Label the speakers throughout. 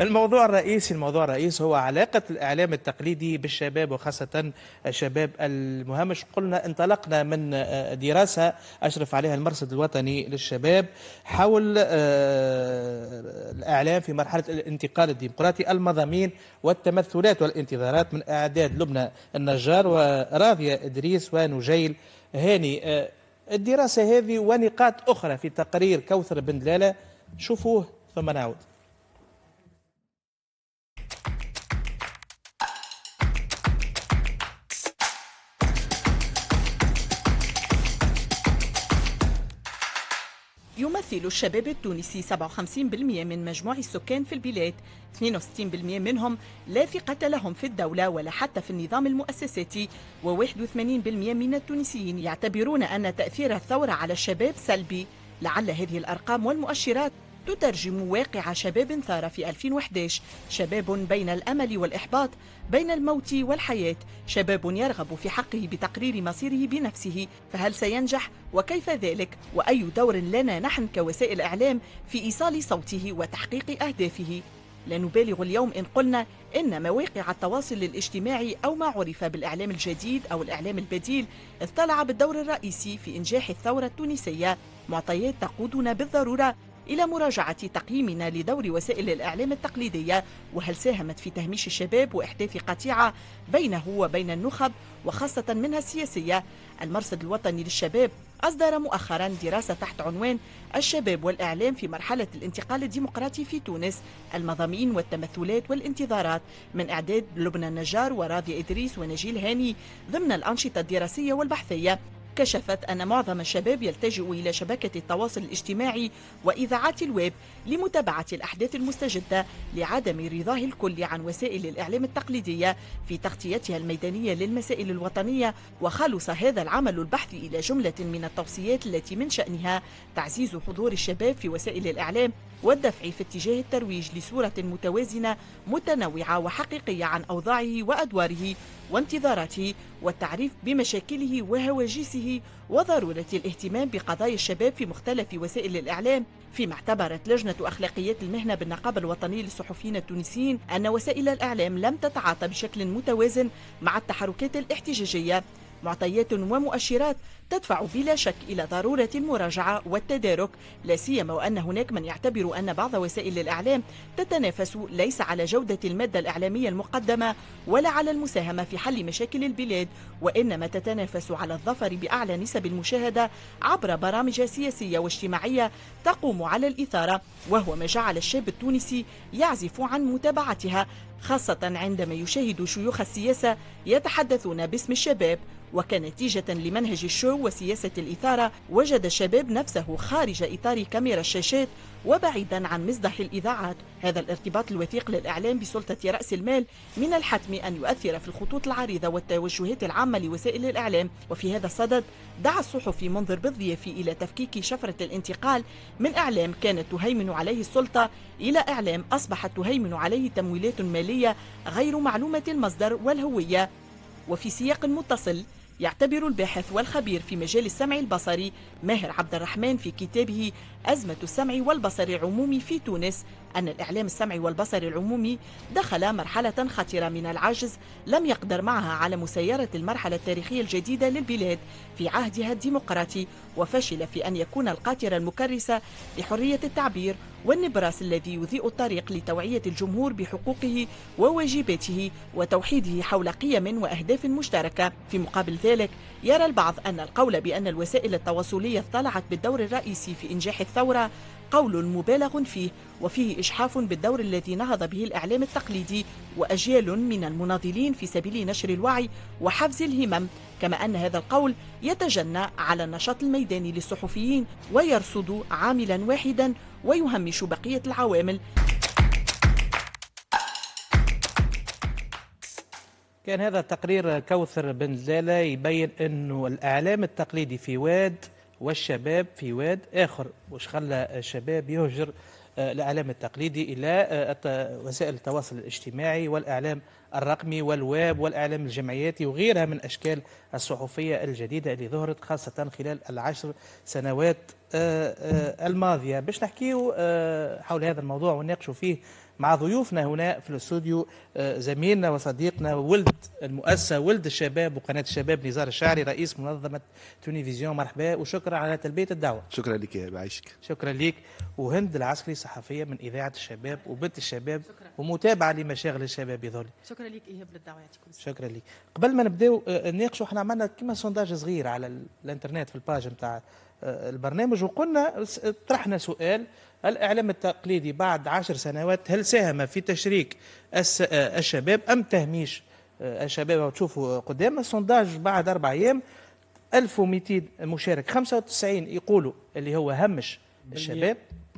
Speaker 1: الموضوع الرئيسي هو علاقة الإعلام التقليدي بالشباب، وخاصة الشباب المهمش. قلنا انطلقنا من دراسة أشرف عليها المرصد الوطني للشباب حول الإعلام في مرحلة الانتقال الديمقراطي، المضامين والتمثلات والانتظارات، من إعداد لبنى النجار وراضية إدريس ونجيل هاني. الدراسة هذه ونقاط أخرى في تقرير كوثر بن دلالة، شوفوه ثم نعود.
Speaker 2: يمثل الشباب التونسي 57% من مجموع السكان في البلاد، 62% منهم لا ثقة لهم في الدولة ولا حتى في النظام المؤسساتي، و81% من التونسيين يعتبرون أن تأثير الثورة على الشباب سلبي. لعل هذه الأرقام والمؤشرات تترجم واقع شباب ثار في 2011، شباب بين الأمل والإحباط، بين الموت والحياة، شباب يرغب في حقه بتقرير مصيره بنفسه. فهل سينجح؟ وكيف ذلك؟ وأي دور لنا نحن كوسائل إعلام في إيصال صوته وتحقيق أهدافه؟ لا نبالغ اليوم إن قلنا إن مواقع التواصل الاجتماعي أو ما عرف بالإعلام الجديد أو الإعلام البديل اضطلع بالدور الرئيسي في إنجاح الثورة التونسية، معطيات تقودنا بالضرورة إلى مراجعة تقييمنا لدور وسائل الإعلام التقليدية، وهل ساهمت في تهميش الشباب وإحداث قطيعة بينه وبين النخب وخاصة منها السياسية. المرصد الوطني للشباب أصدر مؤخرا دراسة تحت عنوان الشباب والإعلام في مرحلة الانتقال الديمقراطي في تونس، المضامين والتمثلات والانتظارات، من إعداد لبنى النجار وراضي إدريس ونجيل هاني ضمن الأنشطة الدراسية والبحثية. كشفت أن معظم الشباب يلتجئ إلى شبكة التواصل الاجتماعي وإذاعات الويب لمتابعة الأحداث المستجدة، لعدم رضاه الكل عن وسائل الإعلام التقليدية في تغطيتها الميدانية للمسائل الوطنية. وخلص هذا العمل البحثي إلى جملة من التوصيات التي من شأنها تعزيز حضور الشباب في وسائل الإعلام والدفع في اتجاه الترويج لصورة متوازنة متنوعة وحقيقية عن أوضاعه وأدواره وانتظاراته، والتعريف بمشاكله وهواجسه، وضرورة الاهتمام بقضايا الشباب في مختلف وسائل الإعلام. فيما اعتبرت لجنة أخلاقيات المهنة بالنقابة الوطنية للصحفيين التونسيين أن وسائل الإعلام لم تتعاطى بشكل متوازن مع التحركات الاحتجاجية، معطيات ومؤشرات تدفع بلا شك إلى ضرورة المراجعة والتدارك، لا سيما وأن هناك من يعتبر أن بعض وسائل الإعلام تتنافس ليس على جودة المادة الإعلامية المقدمة ولا على المساهمة في حل مشاكل البلاد، وإنما تتنافس على الظفر بأعلى نسب المشاهدة عبر برامج سياسية واجتماعية تقوم على الإثارة، وهو ما جعل الشاب التونسي يعزف عن متابعتها، خاصة عندما يشاهد شيوخ السياسة يتحدثون باسم الشباب. وكنتيجة لمنهج الشو وسياسة الإثارة، وجد الشباب نفسه خارج إطار كاميرا الشاشات وبعيدا عن مصدح الإذاعات. هذا الارتباط الوثيق للإعلام بسلطة رأس المال من الحتم أن يؤثر في الخطوط العريضة والتوجهات العامة لوسائل الإعلام. وفي هذا الصدد دعا الصحفي منذر بالضيافي إلى تفكيك شفرة الانتقال من إعلام كانت تهيمن عليه السلطة إلى إعلام أصبحت تهيمن عليه تمويلات مالية غير معلومة المصدر والهوية. وفي سياق متصل، يعتبر الباحث والخبير في مجال السمع البصري ماهر عبد الرحمن في كتابه أزمة السمع والبصر العمومي في تونس أن الإعلام السمعي والبصري العمومي دخل مرحلة خطيرة من العجز لم يقدر معها على مسيرة المرحلة التاريخية الجديدة للبلاد في عهدها الديمقراطي، وفشل في أن يكون القاطرة المكرسة لحرية التعبير والنبراس الذي يضيء الطريق لتوعية الجمهور بحقوقه وواجباته وتوحيده حول قيم وأهداف مشتركة. في مقابل ذلك يرى البعض أن القول بأن الوسائل التواصلية اطلعت بالدور الرئيسي في إنجاح الثورة قول مبالغ فيه، وفيه إجحاف بالدور الذي نهض به الإعلام التقليدي وأجيال من المناضلين في سبيل نشر الوعي وحفز الهمم، كما أن هذا القول يتجنى على النشاط الميداني للصحفيين ويرصد عاملا واحدا ويهمش بقية العوامل.
Speaker 1: كان هذا تقرير كوثر بن دلالة يبين أنه الإعلام التقليدي في واد والشباب في واد آخر، وش خلى الشباب يهجر الإعلام التقليدي إلى وسائل التواصل الاجتماعي والإعلام الرقمي والويب والإعلام الجمعياتي وغيرها من أشكال الصحفية الجديدة اللي ظهرت خاصة خلال العشر سنوات الماضية. باش نحكيو حول هذا الموضوع ونناقشوا فيه مع ضيوفنا هنا في الاستوديو زميلنا وصديقنا ولد المؤسسة ولد الشباب وقناة الشباب نزار الشاعري رئيس منظمة تونيفيزيون. مرحبا وشكرا على تلبية الدعوة.
Speaker 3: شكرا لك يا بعيشك.
Speaker 1: شكرا لك. وهند العسكري صحفية من إذاعة الشباب وبنت الشباب ومتابعة لمشاغل الشباب يظل.
Speaker 2: شكرا لك إيهاب للدعوة يعطيكم الصحة.
Speaker 1: شكرا لك. قبل ما نبداو نناقشوا احنا عملنا كما سونداج صغير على الانترنت في الباج نتاع البرنامج وقلنا طرحنا سؤال: الإعلام التقليدي بعد 10 سنوات هل ساهم في تشريك الشباب أم تهميش الشباب؟ وتشوفوا قدام السونداج بعد 4 أيام 1200 مشارك، 95 يقولوا اللي هو همش الشباب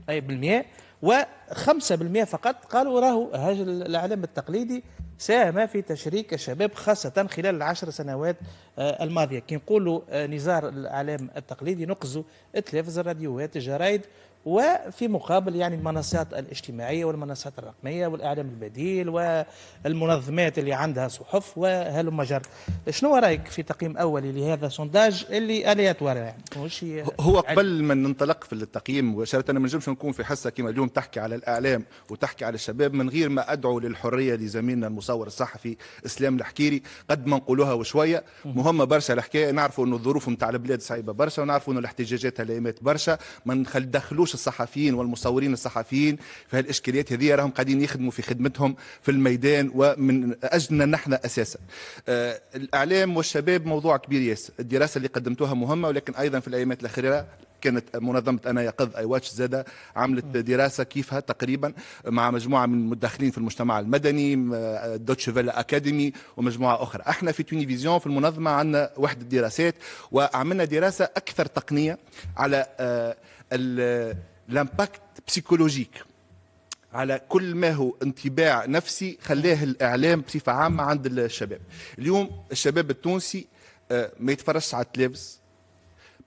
Speaker 1: أي بالمئة، و5% فقط قالوا راهو هذا الإعلام التقليدي ساهم في تشريك الشباب خاصة خلال ال10 سنوات الماضية. كي نقولوا نزار الإعلام التقليدي نقصوا التلفزيون، الراديوات، الجرايد، وفي مقابل يعني المنصات الاجتماعية والمنصات الرقمية والإعلام البديل والمنظمات اللي عندها صحف وهلم جر. شنو رأيك في تقييم أولي لهذا السونداج اللي الياتوار يعني؟
Speaker 3: هو قبل ما ننطلق في التقييم مباشرة أنا ما نجمش نكون في حصة كما اليوم تحكي على الإعلام وتحكي على الشباب من غير ما أدعو للحرية لزميلنا المصور الصحفي إسلام الحكيري. قد ما نقولوها وشوية مهمة برشا الحكاية، نعرفوا أنه الظروف نتاع البلاد صعيبة برشا ونعرفوا أنه الاحتجاجات هلامات برشا، ما ندخلوش الصحفيين والمصورين الصحفيين في هالإشكاليات هذه، راهم قاعدين يخدموا في خدمتهم في الميدان ومن أجلنا نحن أساسا. الإعلام والشباب موضوع كبير ياسر. الدراسة اللي قدمتوها مهمة، ولكن أيضا في الأيامات الأخيرة كانت منظمة أنا يقظ أي واتش زادة عملت دراسة كيفها تقريبا مع مجموعة من المدخلين في المجتمع المدني، دوتش فيلا أكاديمي ومجموعة أخرى. احنا في تونيفيزيون في المنظمة عندنا وحدة دراسات وعملنا دراسة أكثر تقنية على الامباكت بسيكولوجيك، على كل ما هو انطباع نفسي خلاه الإعلام بصفة عامة عند الشباب. اليوم الشباب التونسي ما يتفرجش على التلفز،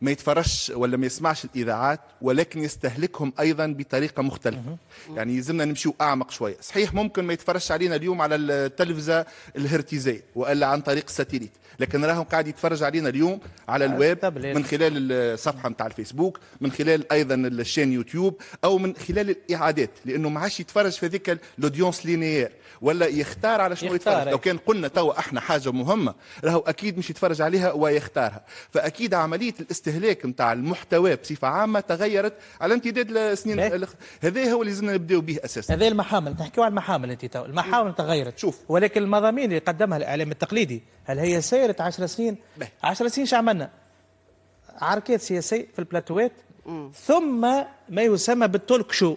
Speaker 3: ما يتفرجش ولا ما يسمعش الإذاعات، ولكن يستهلكهم أيضا بطريقة مختلفة. يعني يلزمنا نمشيو أعمق شوية. صحيح ممكن ما يتفرجش علينا اليوم على التلفزة الهرتيزية وإلا عن طريق الساتيليت، لكن راهم قاعد يتفرج علينا اليوم على الويب من خلال الصفحة متاع الفيسبوك، من خلال أيضا الشين يوتيوب، أو من خلال الإعادات، لأنه ما عادش يتفرج في ذيك الأودينس لينيير ولا يختار على شنو يتفرج. لو كان قلنا توا احنا حاجة مهمة راهو أكيد مش يتفرج عليها ويختارها. فأكيد عملية الاستهلاك متاع المحتوى بصفة عامة تغيرت على امتداد السنين. هذا هو اللي لازمنا نبداو به أساسا.
Speaker 1: هذه المحامل تحكيوا على المحامل انت تو المحاور تغيرت.
Speaker 3: شوف،
Speaker 1: ولكن المضامين اللي قدمها الإعلام التقليدي هل هي سيرت 10 سنين؟ 10 سنين شو عملنا؟ عركات سياسية في البلاتوات، ثم ما يسمى بالتولك شو.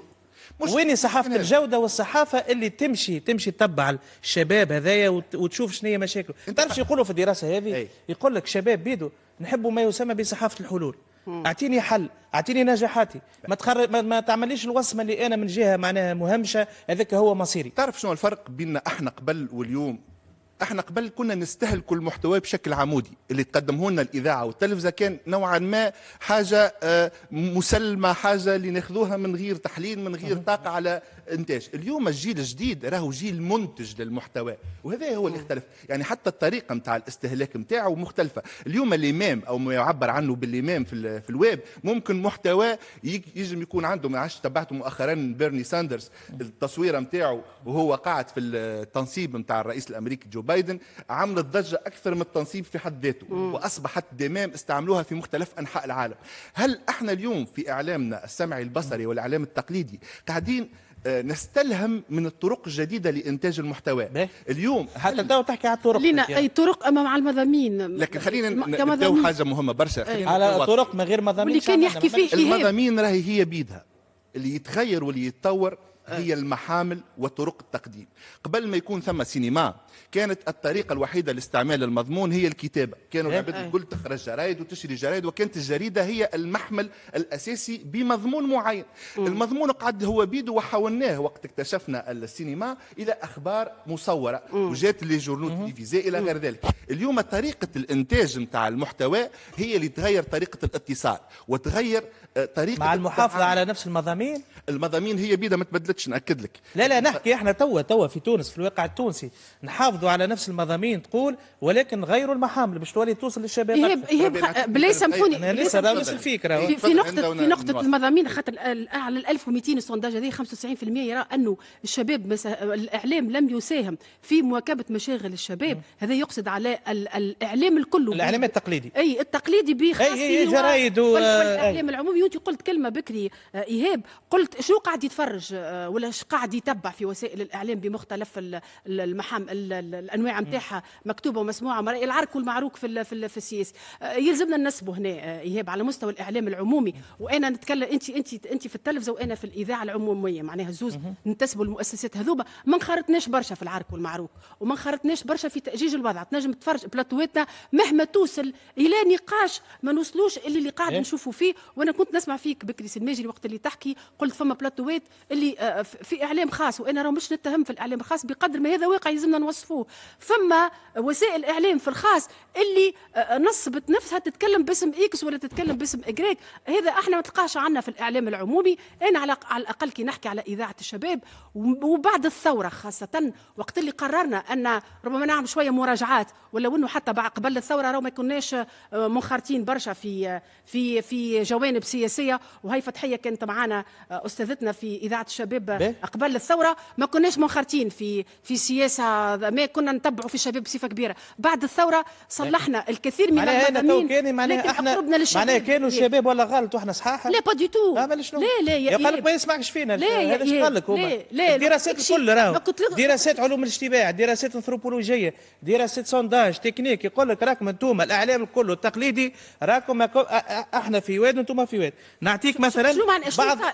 Speaker 1: وين صحافة الجودة والصحافة اللي تمشي تتبع الشباب هذايا وتشوف شنو هي مشاكله. تعرف يقولوا في الدراسة هذه؟ يقول لك شباب بيدو نحبوا ما يسمى بصحافة الحلول. اعطيني حل، اعطيني نجاحاتي، ما تعمليش الوصمة اللي انا من جهة معناها مهمشة هذاك هو مصيري.
Speaker 3: تعرف شنو الفرق بيننا احنا قبل واليوم؟ احنا قبل كنا نستهلكوا المحتوى بشكل عمودي، اللي تقدمه لنا الاذاعه والتلفزه كان نوعا ما حاجه مسلمه، حاجه اللي ناخذوها من غير تحليل، من غير طاقه على انتاج. اليوم الجيل الجديد راهو جيل منتج للمحتوى، وهذا هو اللي اختلف. يعني حتى الطريقه نتاع الاستهلاك نتاعو مختلفه. اليوم الامام او ما يعبر عنه بالامام في الويب ممكن محتوى يجم يكون عنده. ما عادش تبعته مؤخرا بيرني ساندرز التصويره نتاعو وهو قاعد في التنصيب نتاع الرئيس الامريكي جو بايدن، عملت ضجه اكثر من التنصيب في حد ذاته، واصبحت دمام استعملوها في مختلف انحاء العالم. هل احنا اليوم في اعلامنا السمعي البصري والاعلام التقليدي قاعدين نستلهم من الطرق الجديده لانتاج المحتوى؟ اليوم
Speaker 1: حتى تو تحكي على الطرق
Speaker 4: لينا اي طرق اما مع المضامين،
Speaker 3: لكن خلينا نبداو حاجه مهمه برشا.
Speaker 1: على طرق من غير مضامين
Speaker 4: واللي كان يحكي فيه
Speaker 3: المضامين راهي هي بيدها اللي يتغير واللي يتطور هي المحامل وطرق التقديم. قبل ما يكون ثم سينما كانت الطريقة الوحيدة لاستعمال المضمون هي الكتابة. كانوا العباد الكل تخرج جرايد وتشري جرايد، وكانت الجريدة هي المحمل الأساسي بمضمون معين. المضمون قعد هو بيده، وحولناه وقت اكتشفنا السينما إلى أخبار مصورة وجات لي جورنال تلفزيون إلى غير ذلك. اليوم طريقة الإنتاج متاع المحتوى هي اللي تغير طريقة الاتصال وتغير طريقة
Speaker 1: مع المحافظة على نفس المضامين.
Speaker 3: المضامين هي بيدها ما تبدلش وصلتش ناكد لك.
Speaker 1: لا نحكي احنا توا في تونس في الواقع التونسي نحافظوا على نفس المضامين تقول، ولكن غيروا المحامل باش تولي توصل للشباب.
Speaker 4: بلا يسامحوني
Speaker 1: انا لسه نفس الفكره.
Speaker 4: في نقطة المضامين، خاطر على 1200 سونداج هذه 95% يرى انه الشباب الاعلام لم يساهم في مواكبة مشاغل الشباب. هذا يقصد على الاعلام الكل،
Speaker 1: الاعلام التقليدي،
Speaker 4: اي التقليدي بخاصه
Speaker 1: جرايد
Speaker 4: والاعلام العمومي. وانت قلت كلمة بكري ايهاب، قلت شو قاعد يتفرج ولا قاعد يتبع في وسائل الاعلام بمختلف الانواع نتاعها، مكتوبه ومسموعه، العرك والمعروك في السياسه. يلزمنا ننسبه هنا ايهاب على مستوى الاعلام العمومي. وانا نتكلم انت في التلفزه وانا في الاذاعه العموميه، معناها زوز ننتسبوا المؤسسات هذوما. ما انخرطناش برشا في العرك والمعروك، وما انخرطناش برشا في تاجيج الوضع. تنجم تفرج بلاتواتنا مهما توصل الى نقاش ما نوصلوش اللي قاعد نشوفوا فيه. وانا كنت نسمع فيك بكري سلماجي وقت اللي تحكي، قلت فما بلاتوات اللي في اعلام خاص، وانا راه مش نتهم في الاعلام الخاص بقدر ما هذا واقع يلزمنا نوصفوه. فما وسائل اعلام في الخاص اللي نصبت نفسها تتكلم باسم اكس ولا تتكلم باسم اجريك. هذا احنا ما تلقاش عنا في الاعلام العمومي. انا على الاقل كي نحكي على اذاعه الشباب وبعد الثوره خاصه، وقت اللي قررنا ان ربما نعمل شويه مراجعات، ولو انه حتى بعد قبل الثوره راه ما كناش منخرطين برشا في جوانب سياسيه. وهي فتحيه كانت معنا استاذتنا في اذاعه الشباب قبل الثوره، ما كناش منخرطين في سياسه، ما كنا نتبعوا في الشباب بصفه كبيره. بعد الثوره صلحنا الكثير من المضامين،
Speaker 1: لكن اقربنا للشباب. معناها كانوا الشباب ولا غلط واحنا صحاح؟
Speaker 4: لا با دي تو.
Speaker 1: لا يقول ما يسمعش فينا. هذا ايش قال لك هما؟ الدراسات الكل راهو، دراسات علوم الاجتماع، دراسات انثروبولوجيه، دراسات سونداج تكنيك، يقول لك راكم انتم الاعلام الكل التقليدي راكم احنا في واد وانتم في واد. نعطيك مثلا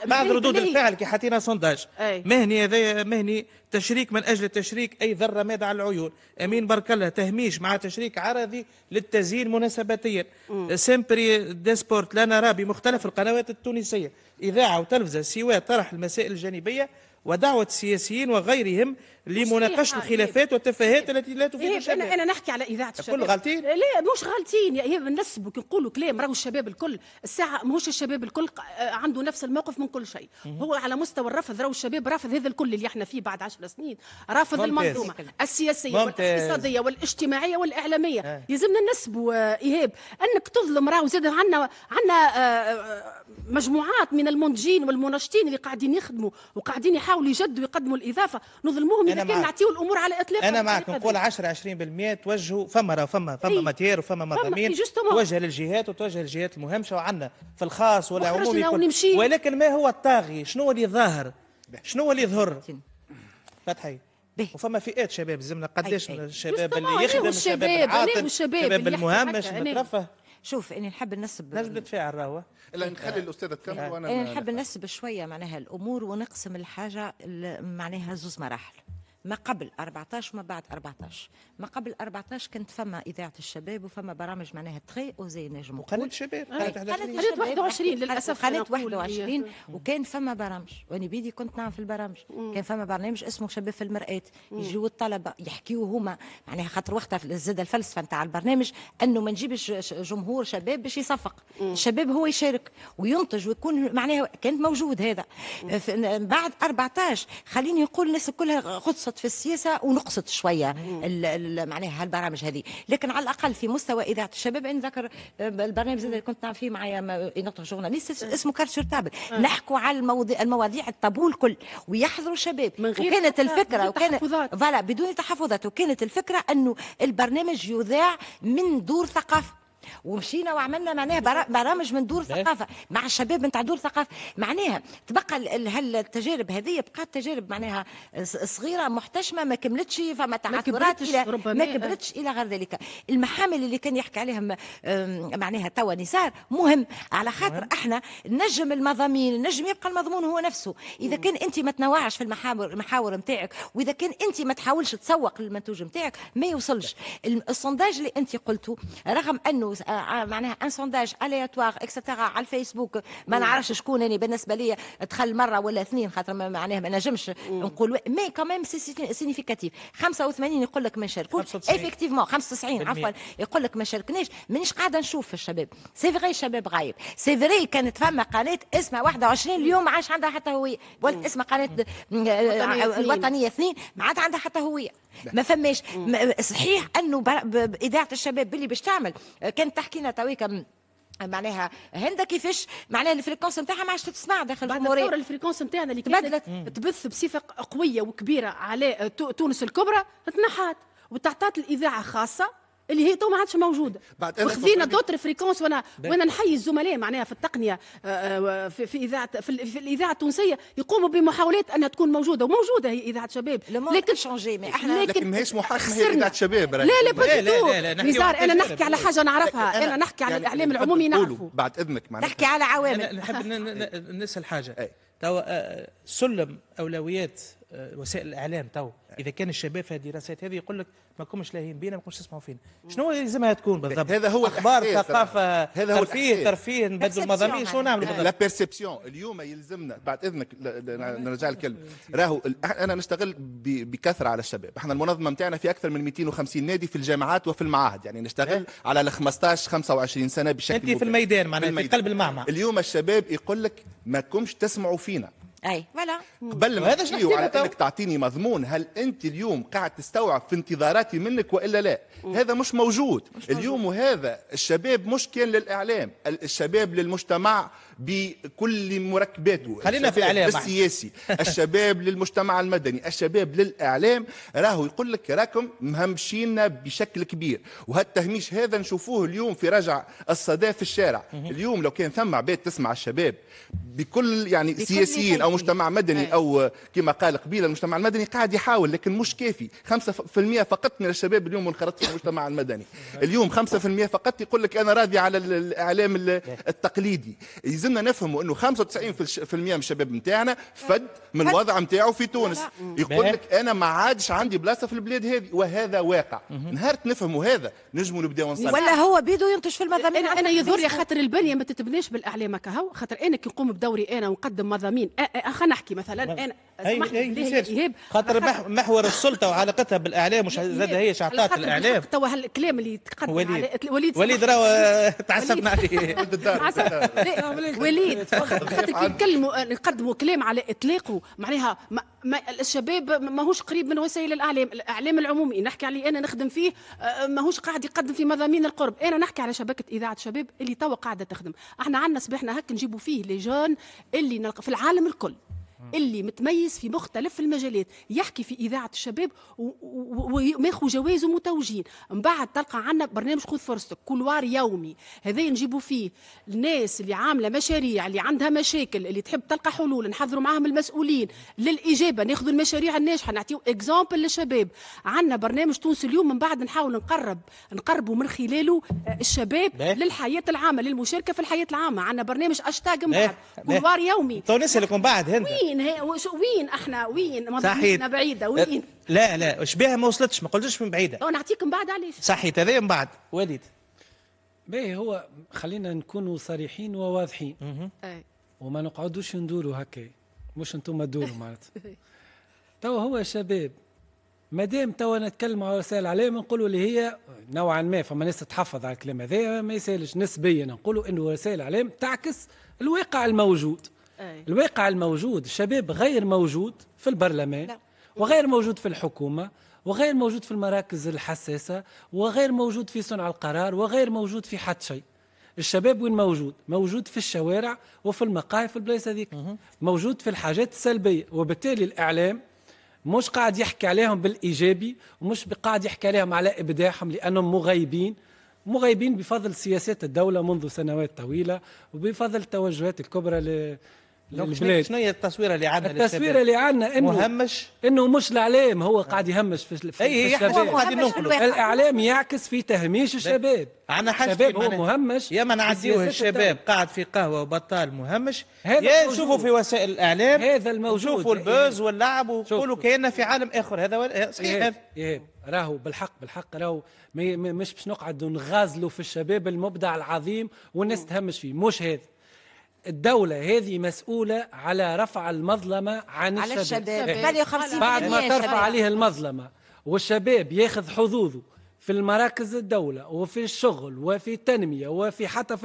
Speaker 1: بعض ردود الفعل كي حطينا سونداج مهني. هذا مهني تشريك من اجل تشريك اي ذره ماذا على العيون. امين بارك الله تهميش مع تشريك عرضي للتزيين مناسباتيا. سيمبري ديسبورت لا نرى بمختلف القنوات التونسيه اذاعه وتلفزه سوى طرح المسائل الجانبيه ودعوة السياسيين وغيرهم لمناقشة الخلافات والتفاهات التي لا تفيد الشباب.
Speaker 4: أنا نحكي على إذاعة الشباب.
Speaker 1: كل غالطين؟
Speaker 4: لا مش غالطين يا إيهاب، نسبوا نقولوا كلام راهو الشباب الكل الساعة، ماهوش الشباب الكل عنده نفس الموقف من كل شيء. هو على مستوى الرفض، راهو الشباب رافض هذا الكل اللي احنا فيه بعد 10 سنين، رافض المنظومة السياسية والاقتصادية والاجتماعية والإعلامية. يلزمنا نسبوا إيهاب أنك تظلم. راهو زاد عندنا مجموعات من المنتجين والمناشطين اللي قاعدين يخدموا وقاعدين يحاولوا يجدوا ويقدموا الإضافة، نظلموهم إذا كان نعطيو الأمور على إطلاقها.
Speaker 1: أنا معك نقول 10-20% توجهوا فما ماتير وفما مضامين توجه للجهات وتوجه للجهات المهمشة، وعندنا في الخاص والعمومي ولكن ما هو الطاغي؟ شنو اللي ظاهر؟ شنو اللي يظهر؟ فتحي وفما فئات شباب زمنا قداش الشباب اللي يخدم، الشباب العاطل، الشباب المهمش المترفه.
Speaker 5: شوف اني نحب ننسب
Speaker 1: نجم نتفاعل راهو
Speaker 3: الا نخلي الاستاذه تكمل وانا
Speaker 5: انا نحب ننسب شويه معناها الامور ونقسم الحاجه معناها زوز مراحل. ما قبل 14 وما بعد 14. ما قبل 14 كانت فما اذاعه الشباب وفما برامج معناها تري اوزي نجم
Speaker 1: وقناه الشباب
Speaker 4: قناه 21 للاسف
Speaker 5: قناه 21 وكان فما برامج وانا بيدي كنت نعمل في البرامج. كان فما برنامج اسمه شباب في المرآة، يجيو الطلبه يحكيوا هما معناها خاطر وقتها زاد الفلسفه نتاع البرنامج انه ما نجيبش جمهور شباب باش يصفق، الشباب هو يشارك وينتج ويكون معناها كانت موجود هذا. بعد 14 خليني نقول الناس كلها غطست في السياسه ونقصت شويه معناها هالبرامج هذه، لكن على الاقل في مستوى اذاعه الشباب. انا ذكر البرنامج اللي كنت نعمل فيه معايا نقطه جورناليست اسمه كارت تابل، نحكوا على المواضيع الطابو الكل ويحضروا الشباب. وكانت الفكره فوالا بدون تحفظات، وكانت الفكره انه البرنامج يذاع من دور ثقافه، ومشينا وعملنا معناها برامج من دور ثقافه مع الشباب نتاع دور ثقافه. معناها تبقى هالتجارب هذه بقات تجارب معناها صغيره محتشمه ما كملتش، فما تعثرات ما كبرتش الى غير ذلك. المحامل اللي كان يحكي عليهم معناها توا نسار مهم، على خاطر احنا نجم المضامين، نجم يبقى المضمون هو نفسه اذا كان انت ما تنوعش في المحاور نتاعك، واذا كان انت ما تحاولش تسوق للمنتوج نتاعك ما يوصلش. السونداج اللي انت قلته رغم انه معناها ان سونداج الياتوار اكسترا على الفيسبوك، ما نعرفش شكون. انا بالنسبه لي دخل مره ولا اثنين، خاطر معناها ما نجمش نقول، مي كمان سينيفيكاتيف. 85 يقول لك ما نشاركوش، افكتيفمون 95 عفوا يقول لك ما شاركناش. مانيش قاعده نشوف في الشباب، سي فغي الشباب غايب، سي فغي كانت فما قناه اسمها 21 اليوم ما عادش عندها حتى هويه، ولد اسمها قناه الوطنيه 2 ما عاد عندها حتى هويه، ما فماش. صحيح انه باذاعه الشباب باللي باش تعمل كانت تحكينا تويكا معناها هند كيفاش معناها الفريكونس نتاعها ما عادش تسمع داخل الجمهوريه.
Speaker 4: بعد الفريكونس نتاعنا اللي كانت تبث بصفه قويه وكبيره على تونس الكبرى تنحات وتعطات الاذاعه خاصه اللي هي تو ما عادش موجوده. وخذينا دوتر فريكونس. وانا نحيي الزملاء معناها في التقنيه في اذاعه في الاذاعه التونسيه يقوموا بمحاولات انها تكون موجوده، وموجوده هي اذاعه شباب.
Speaker 5: لكن شونجي مي احنا
Speaker 3: لكن ماهيش محاكمه هي اذاعه شباب.
Speaker 4: لا نزار انا نحكي على حاجه نعرفها، انا نحكي على الاعلام العمومي نعرفه.
Speaker 3: بعد اذنك معناها
Speaker 5: نحكي على عوامل.
Speaker 1: نحب نسال حاجه. تو سلم اولويات وسائل الاعلام تو اذا كان الشباب في الدراسات هذه يقول لك ما كومش لاهين بينا، ما كومش تسمعوا فينا، شنو لازمها تكون بالضبط؟
Speaker 3: هذا هو
Speaker 1: اخبار، ثقافه،
Speaker 3: هذا هو
Speaker 1: ترفيه نبدلوا المضامين، شنو نعملوا بالضبط؟
Speaker 3: لا بيرسبسيون. اليوم يلزمنا بعد اذنك نرجع الكلمه. راهو انا نشتغل بكثره على الشباب. احنا المنظمه نتاعنا في اكثر من 250 نادي في الجامعات وفي المعاهد، يعني نشتغل على ال 15 25 سنه بشكل
Speaker 1: انت في الميدان معناها في قلب المعمعة.
Speaker 3: اليوم الشباب يقول لك ما كومش تسمعوا فينا.
Speaker 5: اي فوالا
Speaker 3: قبل ما تحكيوا على انك تعطيني مضمون، هل انت اليوم قاعد تستوعب في انتظاراتي منك والا لا؟ هذا مش موجود اليوم. وهذا الشباب مش كان للاعلام، الشباب للمجتمع بكل مركباته.
Speaker 1: خلينا في الاعلام
Speaker 3: السياسي، الشباب للمجتمع المدني، الشباب للاعلام. راهو يقول لك راكم مهمشينا بشكل كبير، وهذا التهميش هذا نشوفوه اليوم في رجع الصدى في الشارع. اليوم لو كان ثم عباد تسمع الشباب بكل يعني سياسيين او مجتمع مدني او كما قال قبيله المجتمع المدني قاعد يحاول، لكن مش كافي. 5% فقط من الشباب اليوم منخرط في المجتمع المدني. اليوم 5% فقط يقول لك انا راضي على الاعلام التقليدي. يلزمنا نفهموا انه 95% من الشباب نتاعنا فد من الوضع نتاعو في تونس. يقول لك انا ما عادش عندي بلاصه في البلاد هذه، وهذا واقع. نهار نفهموا هذا نجموا نبداو نصلحوا.
Speaker 5: ولا هو بيدو ينتج في المضامين.
Speaker 4: انا يظهر لي خاطر البنيه ما تتبناش بالاعلام كهو، خاطر انا كي نقوم بدوري انا ونقدم مضامين. خلينا نحكي مثلا انا
Speaker 1: خاطر محور السلطه وعلاقتها بالاعلام مش زاد هي شعطات الاعلام.
Speaker 4: توا هالكلام اللي تقدم
Speaker 1: وليد راهو تعسفنا عليه.
Speaker 4: وليد خاطر كي نقدموا كلام على اطلاقه معناها الشباب ماهوش قريب من وسائل الاعلام العمومي نحكي عليه انا نخدم فيه، ماهوش قاعد يقدم في مضامين القرب. انا نحكي على شبكه اذاعه شباب اللي توا قاعده تخدم. احنا عندنا صباحنا هكا نجيبوا فيه لي جون اللي نلقى في العالم الكل اللي متميز في مختلف المجالات، يحكي في إذاعة الشباب وياخذ جوائز ومتوجين. من بعد تلقى عنا برنامج خذ فرصتك كولوار يومي، هذا نجيبوا فيه الناس اللي عاملة مشاريع، اللي عندها مشاكل، اللي تحب تلقى حلول، نحضروا معاهم المسؤولين للإجابة، ناخذوا المشاريع الناجحة، نعطيو إكزامبل للشباب. عنا برنامج تونس اليوم من بعد نحاول نقربوا من خلاله الشباب للحياة العامة، للمشاركة في الحياة العامة. عنا برنامج أشتاق من بعد كولوار يومي.
Speaker 1: تو نسألك من بعد هند
Speaker 4: وين احنا وين مضاميننا بعيده وين؟
Speaker 1: لا شبيها ما وصلتش، ما قلتش من بعيده.
Speaker 4: نعطيك من بعد علاش
Speaker 1: صحيت هذا من بعد. وليد
Speaker 6: باهي، هو خلينا نكونوا صريحين وواضحين وما نقعدوش ندوروا هكا، مش انتم تدوروا معناتها. توا هو الشباب مادام توا نتكلم على وسائل الاعلام نقولوا اللي هي نوعا ما فما ناس تتحفظ على الكلام هذا، ما يسالش نسبيا نقولوا انه وسائل الاعلام تعكس الواقع الموجود. الواقع الموجود الشباب غير موجود في البرلمان، وغير موجود في الحكومة، وغير موجود في المراكز الحساسة، وغير موجود في صنع القرار، وغير موجود في حد شيء. الشباب وين موجود؟ موجود في الشوارع وفي المقاهي في البلايص هذيك، موجود في الحاجات السلبية. وبالتالي الإعلام مش قاعد يحكي عليهم بالإيجابي، ومش قاعد يحكي عليهم على إبداعهم، لأنهم مغيبين بفضل سياسات الدولة منذ سنوات طويلة، وبفضل التوجهات الكبرى للبلاد.
Speaker 1: شنو هي التصويره اللي عندنا
Speaker 6: التصويره اللي عندنا انه
Speaker 1: مهمش،
Speaker 6: انه مش الاعلام هو قاعد يهمش في الشباب.
Speaker 1: قاعدين ننقلوا
Speaker 6: الاعلام يعكس في تهميش الشباب.
Speaker 1: عندنا حاجه
Speaker 6: الشباب هو مهمش،
Speaker 1: يا ما نعديوه الشباب قاعد في قهوه وبطال مهمش،
Speaker 6: هذا
Speaker 1: يا
Speaker 6: الموجود.
Speaker 1: نشوفوا في وسائل الاعلام
Speaker 6: هذا الموجود،
Speaker 1: نشوفوا البوز واللعب ويقولوا كأننا في عالم اخر. هذا صحيح.
Speaker 6: راهو بالحق راهو مش باش نقعدوا نغازلوا في الشباب المبدع العظيم والناس تهمش فيه، مش هذا. الدولة هذه مسؤولة على رفع المظلمة عن
Speaker 5: على
Speaker 6: الشباب.
Speaker 5: بعد
Speaker 6: ما ترفع عليه المظلمة والشباب ياخذ حظوظه في المراكز الدولة وفي الشغل وفي التنمية وفي حتى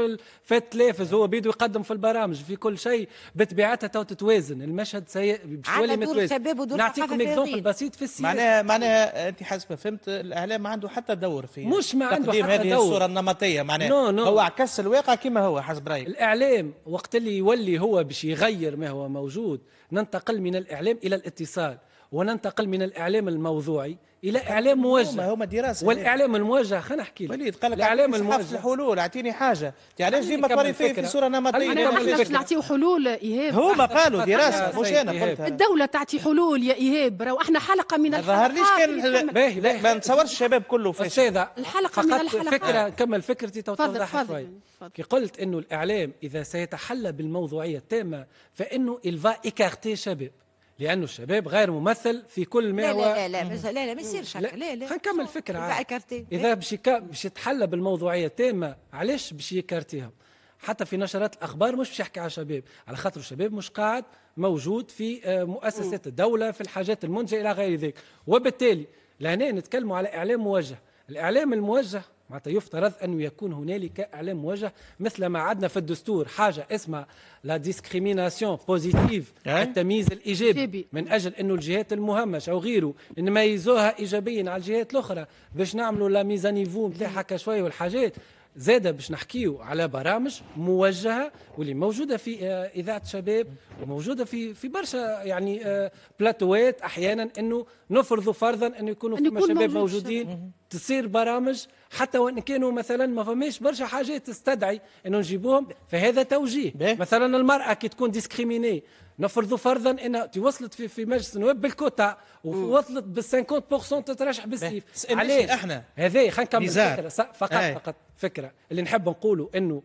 Speaker 6: في التلفز، هو بيدو يقدم في البرامج في كل شيء، بطبيعتها تتوازن المشهد بشوالي متوازن. نعطيكم اكزومبل بسيط في السياسة.
Speaker 1: معناها انت حسب ما فهمت الاعلام ما عنده حتى دور في
Speaker 6: مش ما عنده
Speaker 1: تقديم
Speaker 6: حتى
Speaker 1: هذه
Speaker 6: دور.
Speaker 1: الصورة النمطية، معناها هو عكس الواقع كما هو حسب رأيك.
Speaker 6: الإعلام وقت اللي يولي هو باش يغير ما هو موجود، ننتقل من الإعلام إلى الاتصال، وننتقل من الإعلام الموضوعي إلى إعلام موجه.
Speaker 1: هما دراسة.
Speaker 6: والإعلام الموجه خلينا نحكي لك.
Speaker 1: وليد قال لك
Speaker 6: الإعلام
Speaker 1: الموجه الحلول، اعطيني حاجة، علاش ديما توري في صورة نمطية؟
Speaker 4: احنا باش نعطيو حلول إيهاب.
Speaker 1: هما قالوا دراسة مش أنا قلتها.
Speaker 4: الدولة تعطي حلول يا إيهاب، راهو احنا حلقة من الحلقات.
Speaker 1: ظهر ليش كان ما نتصورش الشباب كله فاشل.
Speaker 4: الحلقة من الحلقات.
Speaker 6: فكرة كمل فكرتي توضح شوي. كي قلت إنه الإعلام إذا سيتحلى بالموضوعية التامة فإنه الفا إيكارتي شباب، لأنه الشباب غير ممثل في كل ما هو.
Speaker 5: لا ما يصيرش هكا. لا
Speaker 6: خلينا نكمل الفكرة. إذا باش يتحلى بالموضوعية التامة، علاش باش يكارتيهم؟ حتى في نشرات الأخبار مش باش يحكي على شباب، على خاطر الشباب مش قاعد موجود في مؤسسات الدولة في الحاجات المنتجة إلى غير ذلك. وبالتالي لهنا نتكلموا على إعلام موجه. الإعلام الموجه معناتها يفترض أنه يكون هنالك إعلام موجه مثل ما عندنا في الدستور حاجة اسمها لا ديسكريميناسيون بوزيتيف، التمييز الإيجابي، من أجل أنه الجهات المهمشة أو غيره نميزوها إيجابيا على الجهات الأخرى باش نعملوا لا ميزانيفو نتاعها شوية والحاجات. زادة باش نحكيو على برامج موجهة واللي موجودة في إذاعة شباب وموجودة في برشا يعني بلاتوات أحيانا أنه نفرضوا فرضا أنه يكونوا فيما شباب موجودين، تصير برامج حتى وإن كانوا مثلا ما فماش برشا حاجات تستدعي أنه نجيبوهم، فهذا توجيه. مثلا المرأة كي تكون ديسكريميني نفرضوا فرضا انها وصلت في مجلس النواب بالكوتا ووصلت بال 50% تترشح بالسيف.
Speaker 1: عليه احنا
Speaker 6: هذا خلينا نكمل فكره فقط فكره اللي نحب نقوله انه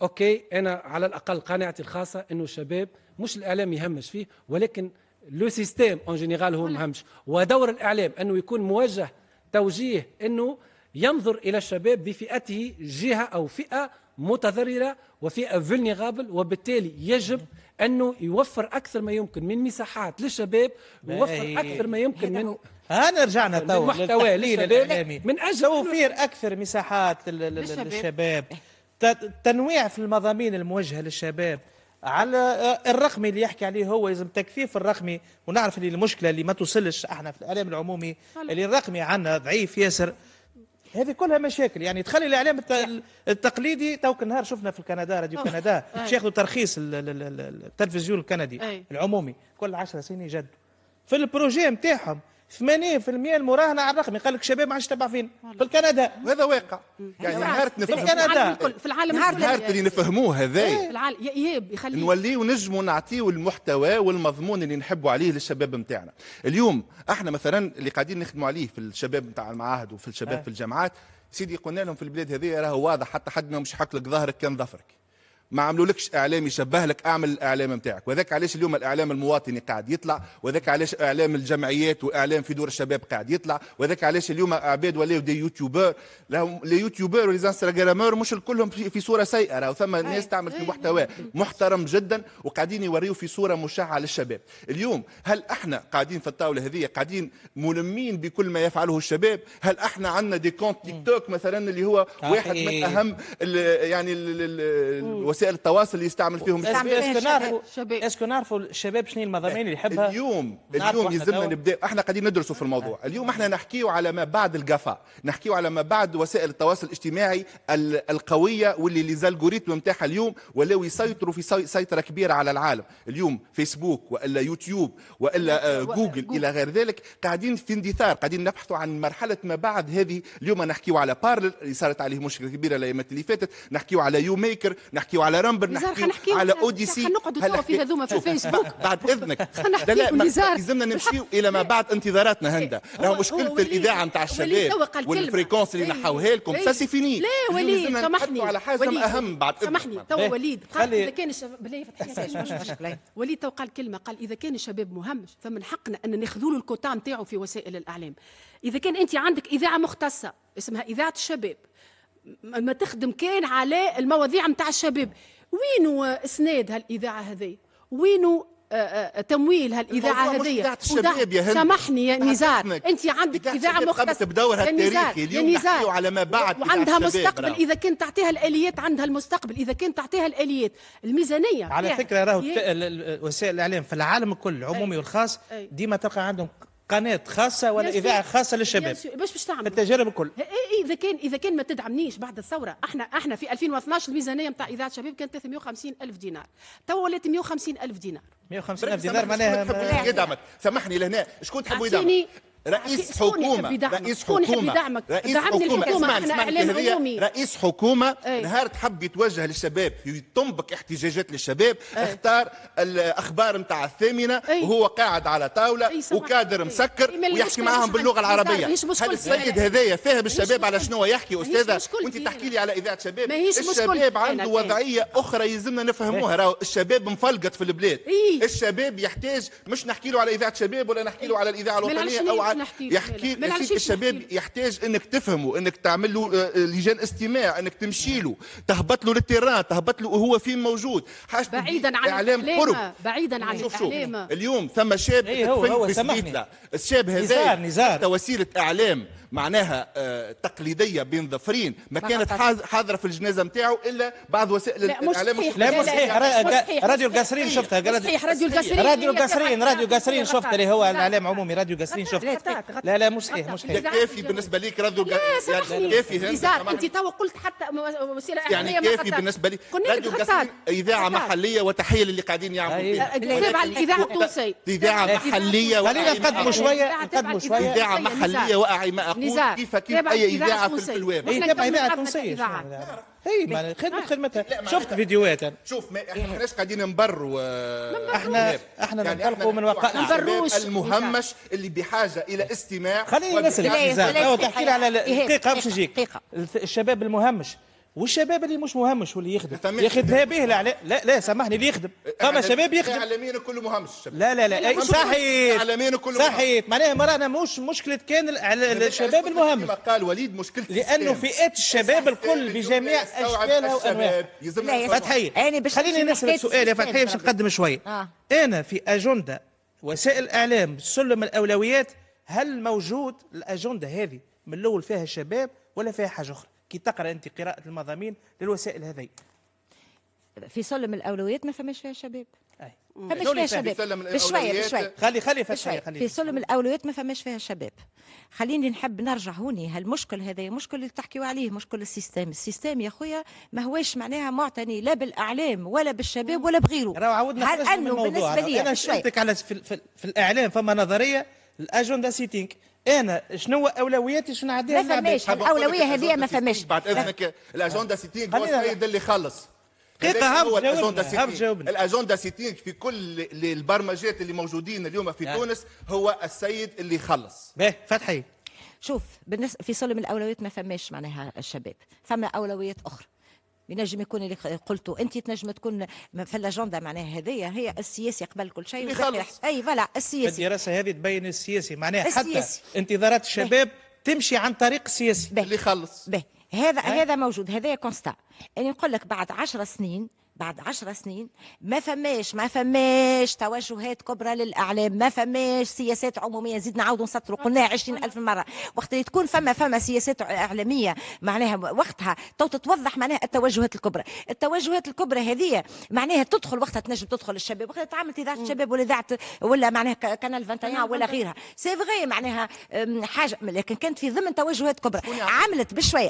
Speaker 6: اوكي انا على الاقل قناعتي الخاصه انه الشباب مش الاعلام يهمش فيه، ولكن لو سيستيم اون جينيرال هو مهمش، ودور الاعلام انه يكون موجه توجيه انه ينظر الى الشباب بفئته جهه او فئه متضرره وفئه فولنيرابل، وبالتالي يجب أنه يوفر أكثر ما يمكن من مساحات للشباب، ويوفر أكثر ما يمكن من
Speaker 1: رجعنا تو
Speaker 6: محتوى للشباب من أجل
Speaker 1: توفير أكثر مساحات للشباب، تنويع في المضامين الموجهة للشباب، على الرقمي اللي يحكي عليه هو لازم تكثيف الرقمي. ونعرف اللي المشكلة اللي ما توصلش احنا في الإعلام العمومي اللي الرقمي عنا ضعيف ياسر. هذه كلها مشاكل يعني تخلي الاعلام التقليدي. توك النهار شفنا في كندا راديو كندا باش ياخذوا ترخيص التلفزيون الكندي العمومي كل 10 سنين يجدوا في البروجي نتاعهم 80% المراهنه على الرقمي. قال لك الشباب ما عادش تبع فين في كندا،
Speaker 3: وهذا واقع يعني نهار
Speaker 1: في كندا
Speaker 4: في العالم
Speaker 3: نهار اللي نفهموه هذايا
Speaker 4: في العالم يا ايهاب يخلي
Speaker 3: نوليو نجموا نعطيو المحتوى والمضمون اللي نحبوا عليه للشباب نتاعنا. اليوم احنا مثلا اللي قاعدين نخدموا عليه في الشباب نتاع المعاهد وفي الشباب في الجامعات، سيدي قلنا لهم في البلاد هذه راهو واضح حتى حد ما مش يحك لك ظهرك كان ظفرك، ما عملولكش اعلام يشبه لك، اعمل الاعلام نتاعك. وذاك علاش اليوم الاعلام المواطني قاعد يطلع، وذاك علاش اعلام الجمعيات واعلام في دور الشباب قاعد يطلع، وذاك علاش اليوم عباد ولاو دي يوتيوبر. لهم لي يوتيوبر ولي انستغرامور مش الكلهم في صوره سيئه، راهو ثم ناس تعمل في محتوى محترم جدا وقاعدين يوريوا في صوره مشعه للشباب. اليوم هل احنا قاعدين في الطاوله هذه قاعدين ملمين بكل ما يفعله الشباب؟ هل احنا عندنا دي كونت تيك توك مثلا اللي هو واحد من اهم يعني وسائل التواصل اللي يستعمل فيهم
Speaker 1: اسكو نعرفوا الشباب شنو المضامين اللي يحبها؟
Speaker 3: اليوم يلزمنا نبدا. احنا قاعدين ندرسوا في الموضوع. اليوم احنا نحكيوا على ما بعد القفا، نحكيوا على ما بعد وسائل التواصل الاجتماعي القويه واللي الالغوريثم نتاعها اليوم ولاو يسيطروا في سيطره كبيره على العالم. اليوم فيسبوك والا يوتيوب والا جوجل الى غير ذلك قاعدين في اندثار، قاعدين نبحثوا عن مرحله ما بعد هذه. اليوم نحكيوا على بارلر اللي صارت عليه مشكله كبيره الايام اللي فاتت، نحكيوا على يو ميكر، نحكيوا على رامبر،
Speaker 4: نحكيو
Speaker 3: نحكيو على اوديسي.
Speaker 4: خلينا نقعدوا توا في هذوما في الفيسبوك.
Speaker 3: بعد اذنك
Speaker 4: لا
Speaker 3: لازمنا نمشيو الى ما بعد انتظاراتنا هندا. راهو مشكله الاذاعه نتاع الشباب والفريكونس اللي نحوها لكم سا سي فيني.
Speaker 4: لا وليد سامحني
Speaker 3: على حاجه اهم بعد
Speaker 4: سامحني توا وليد قال اذا كان
Speaker 5: بالله
Speaker 4: وليد تو قال كلمه، قال اذا كان الشباب مهمش فمن حقنا ان ناخذوا له الكوتا نتاعو في وسائل الاعلام. اذا كان انت عندك اذاعه مختصه اسمها اذاعه الشباب ما تخدم كان على المواضيع نتاع الشباب، وينو اسناد هالاذاعه هذه؟ وينو تمويل هالاذاعه هذه؟ سامحني يا نزار، انت عندك اذاعه مختصه
Speaker 3: بدورها التاريخي اليوم نحكيو على ما بعد
Speaker 4: وعندها مستقبل. اذا كنت تعطيها الاليات عندها المستقبل، اذا كنت تعطيها الاليات الميزانيه.
Speaker 1: على فكره راهو وسائل الاعلام في العالم الكل العمومي والخاص ديما تلقى عندهم قناه خاصه ولا اذاعه خاصه للشباب
Speaker 4: باش تعمل
Speaker 1: التجارب الكل.
Speaker 4: اذا كان ما تدعمنيش بعد الثوره. احنا في 2012 الميزانيه نتاع اذاعه الشباب كانت 350 الف دينار، تو ولات 150 الف دينار.
Speaker 1: 150 الف دينار معناها
Speaker 3: يدعمك. سامحني لهنا شكون تحبوا يدعمك؟ رئيس حكومه. رئيس حكومه. رئيس حكومه نهار تحب يتوجه للشباب يطنبك احتجاجات للشباب اختار الاخبار نتاع الثامنه وهو قاعد على طاوله وكادر مسكر ويحكي معاهم باللغه العربيه. هل السيد هذايا فاهم الشباب على شنو يحكي استاذه؟ وانت تحكي لي على اذاعه شباب. الشباب عنده وضعيه اخرى يلزمنا نفهموها. راهو الشباب مفلقط في البلاد. الشباب يحتاج مش نحكي له على اذاعه شباب ولا نحكي له على الاذاعه الوطنيه او يحكي الشباب يحتاج انك تفهمه، انك تعمل له لجان استماع، انك تمشي له، تهبط له للتيران، تهبط له وهو فين موجود.
Speaker 4: بعيدا عن
Speaker 3: اعلام قرب.
Speaker 4: بعيدا عن الاعلام.
Speaker 3: اليوم ثم شاب
Speaker 1: هو سامحني
Speaker 3: الشاب هذا وسيله اعلام معناها تقليديه بين ظفرين ما كانت حاضره في الجنازه نتاعو الا بعض وسائل الاعلام.
Speaker 1: لا مش صحيح. راديو القصرين شفتها. راديو القصرين شفتها اللي هو الاعلام عمومي. راديو القصرين شفتها. لا مش صحيح.
Speaker 3: كافي بالنسبه ليك راديو كافي.
Speaker 4: انت تو قلت حتى وسيله اعلاميه
Speaker 3: يعني كافي بالنسبه لي. راديو القصرين اذاعه محليه وتحيه للي قاعدين يعملوا فيها.
Speaker 4: تابع الاذاعه التونسيه.
Speaker 3: اذاعه محليه.
Speaker 1: خلينا نقدموا شويه.
Speaker 3: اذاعه محليه واعي ما اقول. كيف اي اذاعه في الويب.
Speaker 1: تبع اذاعه تونسيه. اي خدمتها. شفت فيديوهات.
Speaker 3: شوف احنا ماناش قاعدين نبروا.
Speaker 1: احنا ننطلقوا من وقائع
Speaker 3: المهمش اللي بحاجه الى استماع.
Speaker 1: خليني نسال تحكي لي على دقيقه باش نجيك. الشباب المهمش والشباب اللي مش مهمش واللي يخدم به. لا سامحني اللي يخدم. فما شباب يخدم.
Speaker 3: الاعلاميين كله مهمش.
Speaker 1: لا صحيح.
Speaker 3: الاعلاميين كله
Speaker 1: صحيح. معناها مرانا مش مشكله كان الشباب المهمش.
Speaker 3: كما قال وليد مشكله
Speaker 1: لانه فئات الشباب الكل بجميع اشكالها وانواعها. فتحيه خليني نسال سؤال يا فتحيه باش نقدم شويه. انا في اجنده وسائل الاعلام سلم الاولويات هل موجود الاجنده هذه من الاول فيها الشباب ولا فيها حاجه اخرى؟ كي تقرا انت قراءه المضامين للوسائل هذه
Speaker 5: في سلم الاولويات ما فماش فيها شباب.
Speaker 3: ما فماش فيها شباب.
Speaker 5: بشويه
Speaker 1: خلي فتحيه.
Speaker 5: في سلم الاولويات ما فماش فيها شباب. خليني نحب نرجع هوني. هالمشكل هذا مشكل اللي تحكيوا عليه، مشكل السيستم يا خويا ما هواش معناها معتني لا بالاعلام ولا بالشباب ولا بغيره.
Speaker 1: راهو عودنا
Speaker 5: هل انه بالنسبه لي
Speaker 1: انا سالتك على في الاعلام فما نظريه الاجنده سيتينغ. انا شنو اولوياتي شنو نعديها؟
Speaker 5: ما فماش الاولويه هذه ما فماش.
Speaker 3: بعد اذنك الاجنده سيتينغ هو السيد اللي خلص.
Speaker 1: جاوبني.
Speaker 3: الاجنده سيتينغ في كل البرمجات اللي موجودين اليوم في تونس هو السيد اللي يخلص.
Speaker 1: فتحي
Speaker 5: شوف بالنسبه في سلم الاولويات ما فماش معناها الشباب، فما اولويات اخرى. ينجم يكون اللي قلته انت تنجم تكون في الاجنده معناها هذه هي السياسي قبل كل شيء. اي فوالا السياسي.
Speaker 1: الدراسه هذه تبين السياسي معناها حتى انتظارات الشباب تمشي عن طريق السياسي
Speaker 3: اللي يخلص.
Speaker 5: هذا موجود. هذا كونستا. يعني نقول لك بعد 10 سنين ما فماش توجهات كبرى للاعلام، ما فماش سياسات عموميه. زيد نعاودوا نسطروا قلناها 20,000 مره. وقت اللي تكون فما سياسات اعلاميه معناها وقتها تتوضح معناها التوجهات الكبرى هذه معناها تدخل وقتها تنجم تدخل الشباب. وقت تعملت اذاعه الشباب ولا اذاعه ولا معناها كانال 21 ولا غيرها سي فغي معناها حاجه، لكن كانت في ضمن توجهات كبرى. عملت بشوي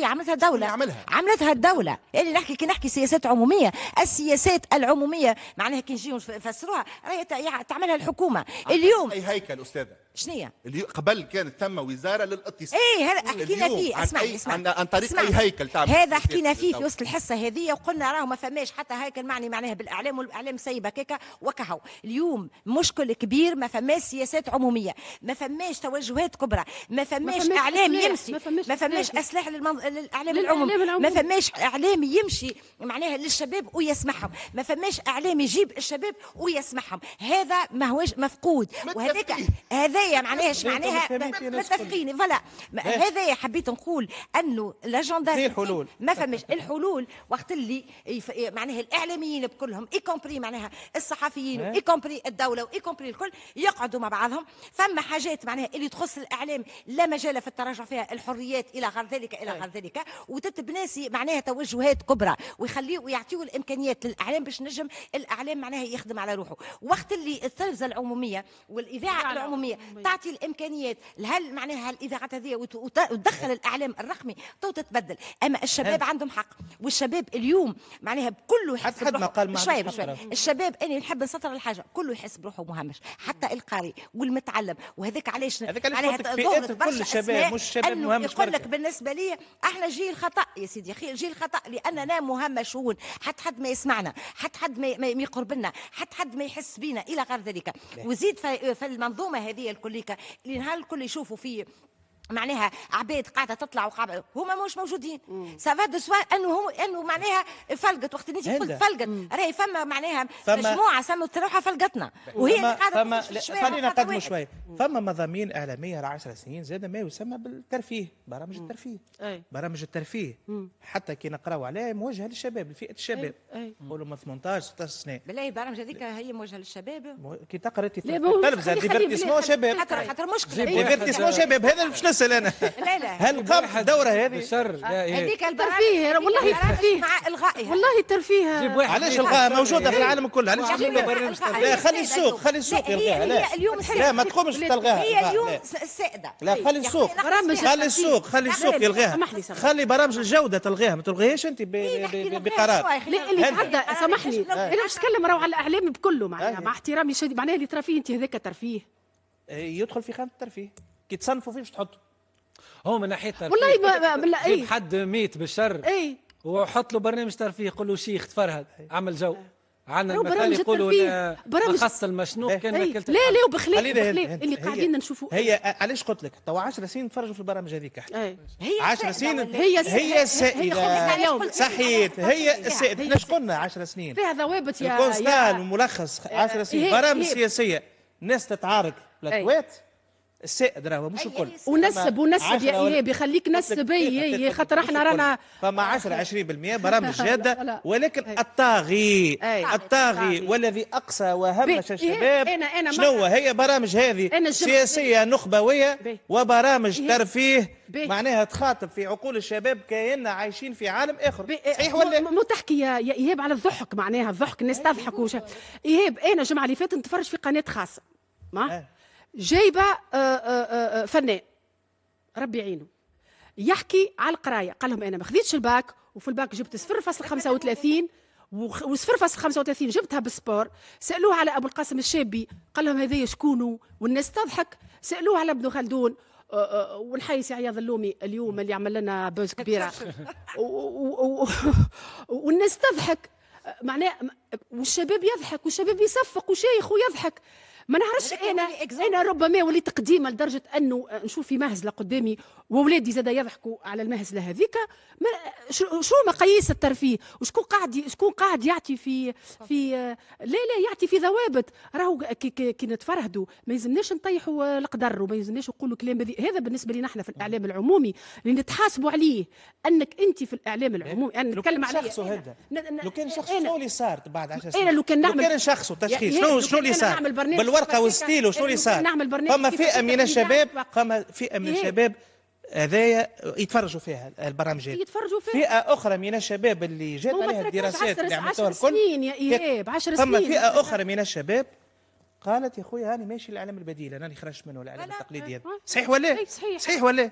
Speaker 5: عملتها الدوله. عملتها الدوله. يعني نحكي سياسات عموميه. السياسات العموميه معناها كي نجيو نفسروها راهي تعملها الحكومه اليوم.
Speaker 3: اي هيكل استاذه
Speaker 5: شنية؟
Speaker 3: قبل كانت ثم وزاره للاتصال.
Speaker 5: ايه هذا حكينا فيه. اسمعني
Speaker 3: عن طريق اي هيكل تعمل
Speaker 5: هذا حكينا فيه في وسط الحصه هذه، وقلنا راهو ما فماش حتى هيكل معني معناها بالاعلام، والاعلام سيبه كيكا وكهو. اليوم مشكل كبير، ما فماش سياسات عموميه، ما فماش توجهات كبرى، ما فماش اعلام يمشي، ما فماش اسلحه للاعلام العمومي، ما فماش اعلام يمشي معناها للشباب ويسمعهم، ما فماش اعلام يجيب الشباب ويسمعهم. هذا ما هوش مفقود. وهذاك هذايا معناها متفقين فوالا. هذايا حبيت نقول انه الاجندا
Speaker 1: الحلول
Speaker 5: ما فماش الحلول وقت اللي معناها الاعلاميين بكلهم ايكومبري معناها الصحفيين وايكومبري الدوله وايكومبري الكل يقعدوا مع بعضهم. فما حاجات معناها اللي تخص الاعلام لا مجال في التراجع فيها، الحريات الى غير ذلك الى غير ذلك، وتتبناسي معناها توجهات كبرى ويخليوا ويعطيوا الامكانيات للاعلام باش نجم الاعلام معناها يخدم على روحه. وقت اللي التلفزه العموميه والاذاعه العموميه تعطي الامكانيات لهال معناها الاذاعات هذه وتدخل الاعلام الرقمي تو تتبدل. اما الشباب عندهم حق، والشباب اليوم معناها كله يحس بروحه شويه بشويه. الشباب انا نحب نسطر الحاجه كله يحس بروحه مهمش، حتى القاري والمتعلم. وهذاك علاش
Speaker 1: معناها كل الشباب مش الشباب مهمش.
Speaker 5: يقول لك بالنسبه لي احنا جيل خطا يا سيدي، جيل خطا لاننا مهمشون، حد ما يسمعنا، حد ما يقرب لنا، حد ما يحس بينا الى غير ذلك. وزيد في المنظومه هذه الكليكه اللي نهار الكل يشوفوا فيه معناها عباد قاعده تطلع وقاعده هما مش موجودين. سافا دو سوا انه معناها فلقت. وقت اللي قلت فلقت راهي فما معناها مجموعه سموا روحها فلقتنا، وهي اللي قاعده
Speaker 1: خلينا نقدموا شويه. فما مضامين اعلاميه على 10 سنين زاد ما يسمى بالترفيه، برامج الترفيه. برامج الترفيه حتى كي نقراو عليه موجهه للشباب، لفئه الشباب. نقولوا من 18 16 سنه.
Speaker 5: بالله البرامج هذيك هي موجهه للشباب.
Speaker 1: كي تقرا في التلفزه ديفيرتيسمون شباب،
Speaker 5: خاطر مشكله
Speaker 1: ديفيرتيسمون شباب. هذا باش نسال انا.
Speaker 5: لا
Speaker 1: هل قامت الدوره هذه؟
Speaker 5: هذيك
Speaker 4: الترفيه والله الترفيه
Speaker 5: مع الغائها.
Speaker 4: والله الترفيه
Speaker 1: علاش الغاها موجوده في العالم كله؟ علاش لا خلي السوق يلغاها. لا ما تقومش تلغاها.
Speaker 5: هي اليوم السائده.
Speaker 1: لا خلي السوق يلغاها. خلي برامج الجوده تلغيها، ما تلغيهاش انت بقرار.
Speaker 4: لا اللي تعدى سامحني انا مش نتكلم راهو على الاعلام بكله معناها مع احترامي الشديد. معناها اللي ترفيه انت هذاك ترفيه
Speaker 1: يدخل في خانه الترفيه. كي تصنفوا فيه باش تحطوا
Speaker 6: هو من ناحيه
Speaker 4: والله
Speaker 6: جيب حد ميت بالشر وحط له برنامج ترفيه، قول له شيخ تفرهد عمل جو. عندنا المثال يقولوا خاص المشنوق كان ماكلت.
Speaker 4: لا وبخلاف اللي قاعدين نشوفوا.
Speaker 1: هي علاش قلت لك توا 10 سنين نتفرجوا في البرامج هذيك.
Speaker 5: هي
Speaker 1: 10 سنين هي السائده. صحيت هي السائده. احنا قلنا 10 سنين
Speaker 4: فيها ضوابط يا
Speaker 1: الكونستال وملخص 10 سنين برامج سياسيه. ناس تتعارك بلاتوات السائد راهو مش الكل.
Speaker 4: ونسب يا ايهاب يخليك نسب. هي خاطر احنا رانا
Speaker 1: فما 10 20% برامج جاده، ولكن الطاغي والذي اقصى وهمش الشباب شنو هي برامج هذه سياسيه نخبويه وبرامج ترفيه معناها تخاطب في عقول الشباب كأننا عايشين في عالم اخر. صحيح ولا
Speaker 4: مو تحكي يا ايهاب على الضحك؟ معناها الضحك الناس تضحك. ايهاب انا الجمعه اللي فاتت نتفرج في قناه خاصه جايبه فنان ربي يعينه يحكي على القرايه. قال لهم انا ما خذيتش الباك، وفي الباك جبت 0.35 و0.35 جبتها بالسبور. سالوه على ابو القاسم الشابي قال لهم هذايا شكونه، والناس تضحك. سالوه على ابن خلدون ونحيي سي عياض اللومي اليوم اللي عمل لنا بوز كبيره والناس تضحك معناه، والشباب يضحك والشباب يصفق وشيخ ويضحك. ما نعرفش انا ربما وليت قديمه لدرجه انه نشوف في مهزله قدامي واولادي زاد يضحكوا على المهزله هذيك. شو مقاييس الترفيه؟ وشكون قاعد يعطي في لا يعطي في ضوابط. راهو كي نتفرهدوا ما يلزمناش نطيحوا القدر وما يلزمناش نقولوا كلام بذيء. هذا بالنسبه لنا احنا في الاعلام العمومي اللي نتحاسبوا عليه. انك انت في الاعلام العمومي انا نتكلم عليه
Speaker 1: لو كان شخص شنو اللي صار بعد 10 سنين؟
Speaker 4: لو كان
Speaker 1: نشخصوا تشخيص شنو اللي صار بالورقه والستيل وشنو اللي صار؟ فما فئه من الشباب هذايا يتفرجوا فيها البرامج هذه. فئه اخرى من الشباب اللي جات عليها الدراسات اللي عملتوها الكل
Speaker 4: 10 سنين يا ايهاب 10 سنين.
Speaker 1: فما فئه اخرى من الشباب قالت يا خويا هاني ماشي الاعلام البديل، انا خرجت منه الاعلام التقليدي هذا. صحيح ولا؟ صحيح ولا؟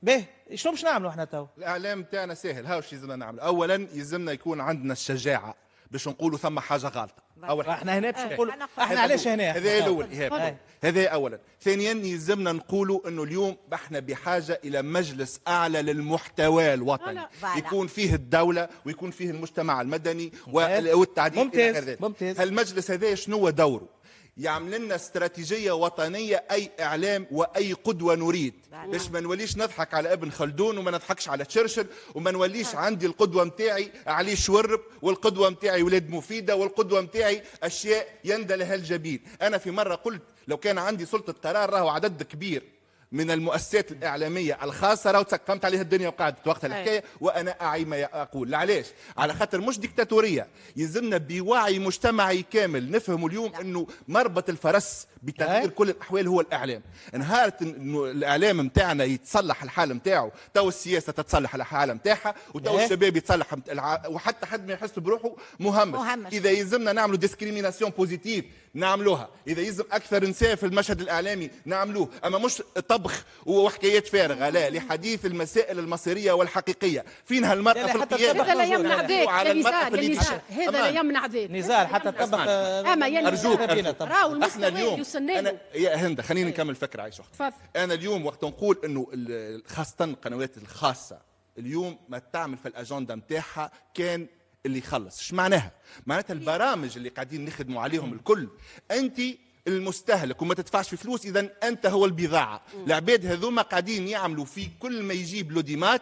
Speaker 1: باهي شنو باش نعملوا احنا تو؟
Speaker 3: الاعلام تاعنا ساهل. هاو شو يلزمنا نعمل؟ اولا يلزمنا يكون عندنا الشجاعه باش نقولوا ثم حاجه غلطه. أول حاجة.
Speaker 1: احنا هنا باش نقولوا
Speaker 5: أنا
Speaker 1: احنا علاش هنا
Speaker 3: هذا الاول
Speaker 1: أي.
Speaker 3: إيهاب. هذا اولا. ثانيا يلزمنا نقولوا انه اليوم احنا بحاجه الى مجلس اعلى للمحتوى الوطني
Speaker 5: فوالا.
Speaker 3: يكون فيه الدوله ويكون فيه المجتمع المدني
Speaker 1: ممتاز.
Speaker 3: والتعديل
Speaker 1: ممتاز.
Speaker 3: إلى غير ذلك.
Speaker 1: ممتاز.
Speaker 3: هالمجلس هذا شنو دوره؟ يعمل لنا استراتيجيه وطنيه، اي اعلام واي قدوه نريد، باش ما نوليش نضحك على ابن خلدون وما نضحكش على تشرشل، وما نوليش عندي القدوه نتاعي علي شورب، والقدوه نتاعي ولاد مفيده، والقدوه نتاعي اشياء يندى لها الجبين. انا في مره قلت لو كان عندي سلطه قرار راهو عدد كبير من المؤسسات الإعلامية الخاصة راهو تسقمت عليها الدنيا وقعدت وقت الحكاية، وأنا أعي ما أقول. علاش؟ على خاطر مش ديكتاتورية، يلزمنا بوعي مجتمعي كامل نفهموا اليوم أنه مربط الفرس بتغيير كل الأحوال هو الإعلام. نهار أنه الإعلام متاعنا يتصلح الحالة متاعه، تو السياسة تتصلح الحالة متاعها، وتو الشباب يتصلح وحتى حد ما يحس بروحه مهمش. إذا يلزمنا نعملوا ديسكريميناسيون بوزيتيف نعملوها، إذا يلزم أكثر نساء في المشهد الإعلامي نعملوه، أما مش طبخ وحكايات فارغة، لا، لحديث المسائل المصيرية والحقيقية. فين هالمرأة في القيادة؟
Speaker 4: هذا لا يمنع ذاك
Speaker 3: على
Speaker 4: يا
Speaker 3: المرأة
Speaker 4: نزار،
Speaker 3: في
Speaker 4: يا نزار، هذا لا يمنع ذاك
Speaker 1: نزار حتى طبق
Speaker 4: اما يا
Speaker 3: أرجوك
Speaker 4: راهو
Speaker 3: احنا اليوم
Speaker 4: يوصلنا له.
Speaker 3: يا هند خليني نكمل الفكرة عايش أختي.
Speaker 4: تفضل.
Speaker 3: أنا اليوم وقت نقول إنه خاصة القنوات الخاصة اليوم ما تعمل في الأجندة متاعها كان اللي يخلص. ايش معناها؟ معناتها البرامج اللي قاعدين نخدموا عليهم الكل انت المستهلك وما تدفعش في فلوس، اذا انت هو البضاعه. العباد هذوما قاعدين يعملوا في كل ما يجيب لوديمات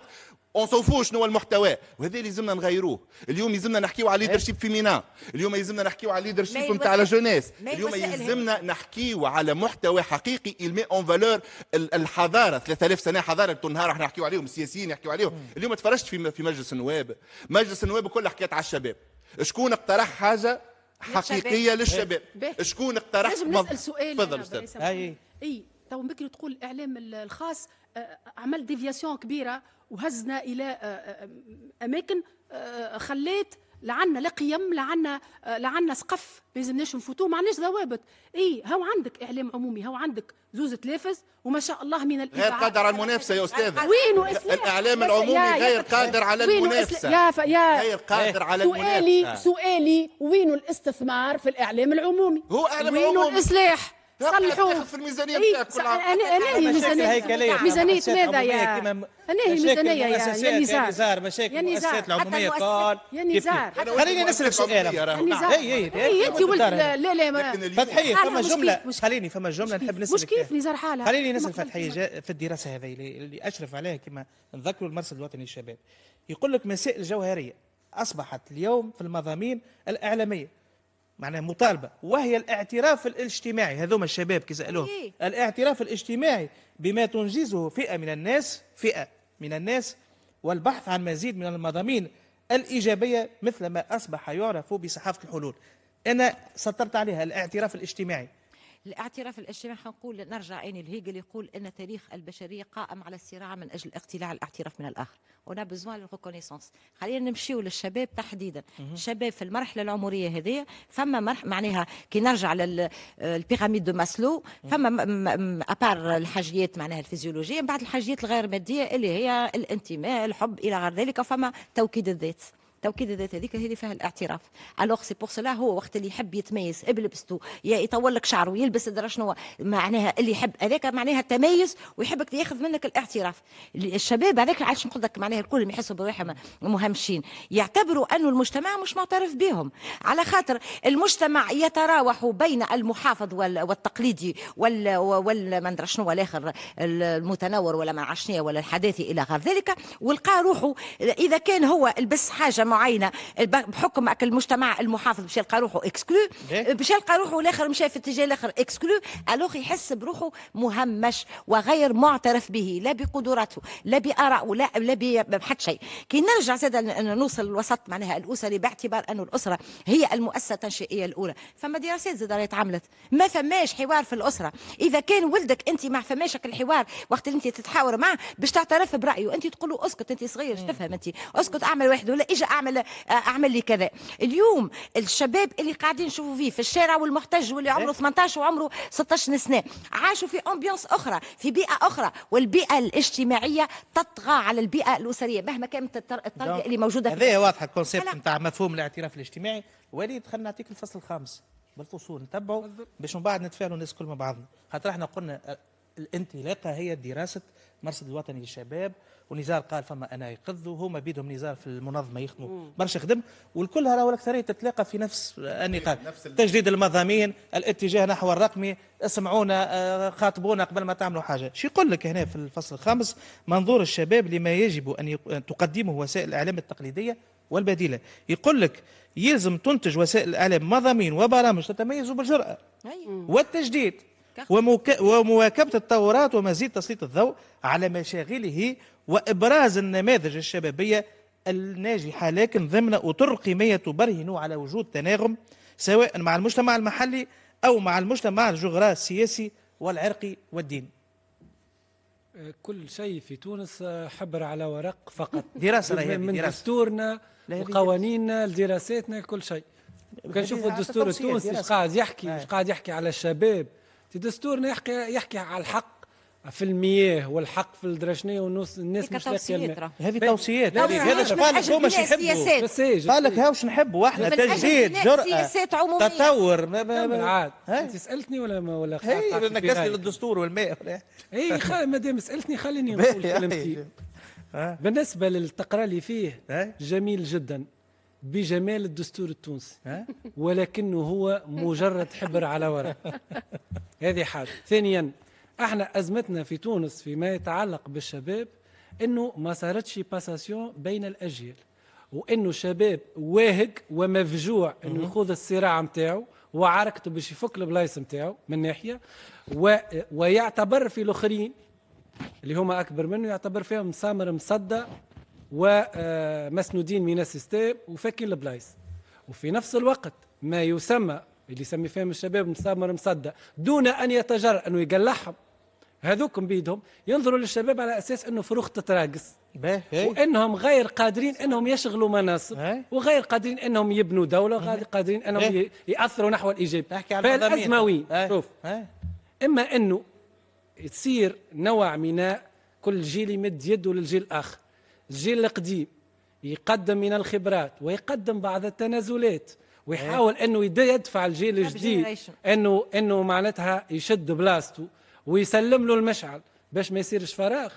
Speaker 3: اون سوفو شنو هو المحتوى، وهذا اللي لازمنا نغيروه. اليوم يلزمنا نحكيو على ليدرشيب فيمينا، اليوم يلزمنا نحكيو على ليدرشيب نتاع لا جونيس، اليوم يلزمنا نحكيو على محتوى حقيقي يلمي اون فالور الحضاره. 3000 سنه حضاره النهار احنا نحكيو عليهم، السياسيين يحكيو عليهم. اليوم تفرجت في مجلس النواب، مجلس النواب كله حكايات على الشباب. شكون اقترح حاجه حقيقيه للشباب؟ شكون اقترح؟
Speaker 4: لازم نسال سؤال.
Speaker 3: تفضل استاذ.
Speaker 4: اي تو بكري تقول الاعلام الخاص عمل ديفياسيون كبيره وهزنا الى اماكن خلات لعنا لا قيم، لعنا سقف ما لازمناش نفوتوه، ما عندناش ضوابط. اي هو عندك اعلام عمومي، هو عندك زوز تلافز وما شاء الله من
Speaker 3: غير قادر على المنافسه يا استاذ.
Speaker 4: وينو
Speaker 3: الاعلام العمومي غير قادر على المنافسه، غير قادر على المنافسه.
Speaker 4: سؤالي وينو الاستثمار في الاعلام العمومي؟
Speaker 3: هو اعلام
Speaker 4: وينو
Speaker 3: عمومي.
Speaker 4: الاصلاح؟ صلحوه
Speaker 3: في الميزانيه نتاعك كل عام.
Speaker 4: انا ميزانيه ماذا يا انا ميزانيه يا نزار؟
Speaker 1: مشاكل المؤسسات العموميه قال
Speaker 4: يا نزار
Speaker 1: خليني نسالك سؤال.
Speaker 4: اي انت ولد لا
Speaker 1: فتحيه فما جمله، خليني فما جمله نحب نسالك
Speaker 4: مش كيف نزار حالها.
Speaker 1: خليني نسال فتحيه في الدراسه هذه اللي اشرف عليها كما نذكروا المرصد الوطني للشباب، يقول لك مسائل جوهريه اصبحت اليوم في المضامين الاعلاميه معناها مطالبة، وهي الاعتراف الاجتماعي. هذوما الشباب كي سألوه الاعتراف الاجتماعي بما تنجزه فئة من الناس والبحث عن مزيد من المضامين الإيجابية مثل ما أصبح يعرف بصحافة الحلول. أنا سطرت عليها الاعتراف الاجتماعي.
Speaker 5: الاعتراف الاجتماعي نقول نرجع عيني الهيجل يقول ان تاريخ البشريه قائم على الصراع من اجل اقتلاع الاعتراف من الاخر. ونا بزوان للريكونيسونس. خلينا نمشيو للشباب تحديدا. الشباب في المرحله العمريه هذه فما معناها كي نرجع للبيراميد دو ماسلو، فما ابار الحاجيات معناها الفيزيولوجيه، من بعد الحاجيات الغير ماديه اللي هي الانتماء، الحب الى غير ذلك، فما توكيد الذات. توكيد الذات هذيك هي اللي فيها الاعتراف. الوغ سي بور سلا هو وقت اللي يحب يتميز بلبسته، يطول لك شعره، يلبس درا شنو معناها اللي يحب هذاك معناها التميز ويحبك ياخذ منك الاعتراف. الشباب هذاك علاش نقول لك معناها الكل يحسوا بروحهم مهمشين، يعتبروا انه المجتمع مش معترف بهم، على خاطر المجتمع يتراوح بين المحافظ والتقليدي وال ما ندري شنو الاخر المتنور ولا ما عرفش ولا الحداثي الى غير ذلك، ولقى روحه اذا كان هو لبس حاجه معينه بحكم المجتمع المحافظ باش يلقى روحه اكسكلو، باش يلقى روحه الاخر مشى في الاتجاه الاخر اكسكلو، الوغ يحس بروحه مهمش وغير معترف به، لا بقدراته لا بآراء لا بحد شيء. كي نرجع زاد نوصل للوسط معناها الاسري، باعتبار انه الاسره هي المؤسسه التنشئيه الاولى، فما دراسات زاد اتعملت ما فماش حوار في الاسره. اذا كان ولدك انت ما فماش الحوار وقت اللي انت تتحاور معه باش تعترف برايه، انت تقول له اسكت انت صغير ايش تفهم انت، اسكت اعمل واحد ولا اجا اعمل لي كذا. اليوم الشباب اللي قاعدين نشوفوا فيه في الشارع والمحتج واللي عمره 18 وعمره 16 سنه عاشوا في امبيونس اخرى، في بيئه اخرى، والبيئه الاجتماعيه تطغى على البيئه الاسريه مهما كانت الطريقه اللي موجوده في
Speaker 1: هذه واضحه الكونسيبت نتاع مفهوم الاعتراف الاجتماعي. وليد خلينا نعطيك الفصل الخامس بالفصول نتبعوا باش من بعد نتفاعلوا الناس كل مع بعضنا، خاطر احنا قلنا الانطلاقه هي دراسه المرصد الوطني للشباب، ونزار قال فما انا يقض وهما بيدهم نزار في المنظمه يخدموا برشا خدم، والكلها راهو الاكثريه تتلاقى في نفس النقاط، تجديد المضامين، الاتجاه نحو الرقمي، اسمعونا خاطبونا قبل ما تعملوا حاجه. شو يقول لك هنا في الفصل الخامس؟ منظور الشباب لما يجب ان تقدمه وسائل الاعلام التقليديه والبديله. يقول لك يلزم تنتج وسائل الاعلام مضامين وبرامج تتميز بالجرأه والتجديد ومواكبة التطورات ومزيد تسليط الضوء على مشاغله وإبراز النماذج الشبابية الناجحة، لكن ضمن أطر قيمية تبرهن على وجود تناغم سواء مع المجتمع المحلي أو مع المجتمع الجغرافي السياسي والعرقي والديني.
Speaker 6: كل شيء في تونس حبر على ورق فقط.
Speaker 1: دراسة
Speaker 6: من دستورنا لقوانيننا لدراساتنا كل شيء. كان نشوفوا الدستور التونسي ايش قاعد يحكي على الشباب. دستورنا يحكي على الحق في المياه والحق في الدرشنيه والناس الناس مش لاقيه الماء.
Speaker 1: هذه توصيات. هذا اش قال لك هو مش يحبوا، قال لك هاوش نحبوا احنا تجديد جرأة تطور.
Speaker 6: عاد انت سالتني ولا
Speaker 1: هي نكسلي للدستور والماء.
Speaker 6: اي ما دام سالتني خليني نقول كلمتي. بالنسبه للتقرا اللي فيه جميل جدا بجمال الدستور التونسي، ولكنه هو مجرد حبر على ورق. هذه حاجة. ثانيا احنا ازمتنا في تونس فيما يتعلق بالشباب انه ما صارتش باساسيون بين الاجيال، وانه الشباب واهق ومفجوع انه يخوض الصراع نتاعو وعركته باش يفك البلايص نتاعو من ناحيه، ويعتبر في الاخرين اللي هما اكبر منه يعتبر فيهم مسامر مصدى ومسنودين من السيستم وفاكين البلايص. وفي نفس الوقت ما يسمى اللي يسمي فيهم الشباب مسامر مصدى دون ان يتجرأ انه يقلعهم هذوكم بيدهم، ينظروا للشباب على اساس انه فروخ تتراقص وانهم غير قادرين انهم يشغلوا مناصب وغير قادرين انهم يبنوا دوله وغير قادرين انهم ياثروا نحو الايجاب. فالازمه وين؟ شوف، اما انه تصير نوع من كل جيل يمد يده للجيل الاخر. الجيل القديم يقدم من الخبرات ويقدم بعض التنازلات ويحاول انه يدفع الجيل الجديد انه معناتها يشد بلاصته ويسلم له المشعل باش ما يصيرش فراغ.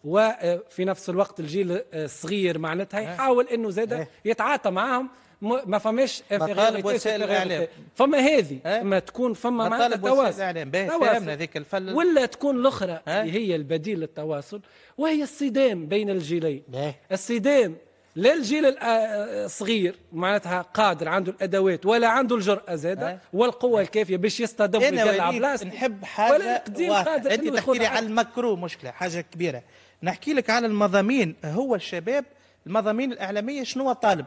Speaker 6: وفي نفس الوقت الجيل الصغير معناتها يحاول انه زاد يتعاطى معاهم. ما فماش
Speaker 1: مطالب وسائل الاعلام،
Speaker 6: فما هذه ما تكون فما معناتها
Speaker 1: تواصل
Speaker 6: ولا تكون الاخرى اللي هي البديل للتواصل، وهي الصدام بين الجيلين. الصدام لا الجيل الصغير معناتها قادر عنده الادوات ولا عنده الجرأه زاده والقوه الكافيه باش يصطدم ويقلع بلاصته.
Speaker 1: نحب حاجه واضحه، انت تحكي لي على المكرو مشكله حاجه كبيره، نحكي لك على المضامين. هو الشباب المضامين الاعلاميه شنو طالب؟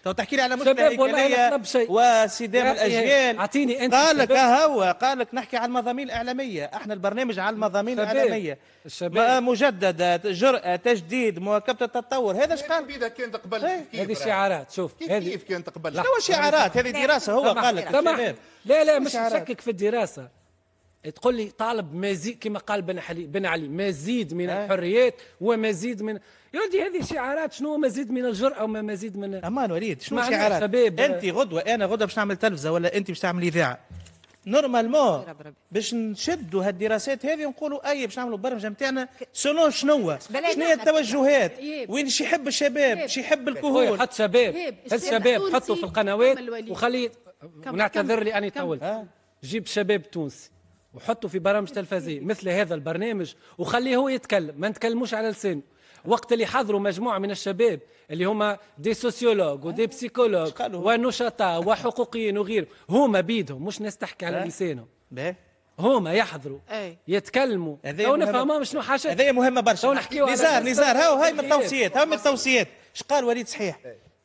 Speaker 1: تو تحكي لي على مشكله هيكليه وصدام الاجيال.
Speaker 6: اعطيني انت
Speaker 1: قال لك هو قال لك نحكي على المضامين الاعلاميه، احنا البرنامج على المضامين الاعلاميه مجدده، جرأه، تجديد، مواكبه التطور. هذا ايش قال؟
Speaker 3: اذا كانت قبل
Speaker 6: هذه شعارات. شوف
Speaker 3: كيف كانت قبل؟
Speaker 1: شنو شعارات؟ هذه دراسه هو قال لك الشباب.
Speaker 6: لا مش نشكك في الدراسه. تقول لي طالب مزيد كما قال بن علي مزيد من الحريات ومزيد من يا ولدي هذه شعارات. شنو مزيد من الجرأة وما مزيد من
Speaker 1: امان وليد شنو شعارات؟ انت غدوه انا غدوه باش نعمل تلفزه ولا انت باش تعمل اذاعه نورمالمون باش نشدوا هالدراسات هذه ونقولوا باش نعملوا برنامج نتاعنا شنو هي التوجهات، وين شي يحب الشباب شي يحب الكهول.
Speaker 6: حط شباب الشباب حطوا في القنوات وخلي ونعتذر لي اني طولت. جيب شباب تونسي وحطوا في برامج تلفزيونيه مثل هذا البرنامج وخليه هو يتكلم، ما نتكلموش على لسانه. وقت اللي حضروا مجموعه من الشباب اللي هما دي سوسيولوج ودي بسيكولوج ونشطاء وحقوقيين وغيرهم، هما بيدهم مش ناس تحكي على لسانهم، هما يحضروا يتكلموا. لو نفهمهم شنو حاجه
Speaker 1: هذه مهمه برشا. نزار هاو هاي من التوصيات ايش قال وليد صحيح.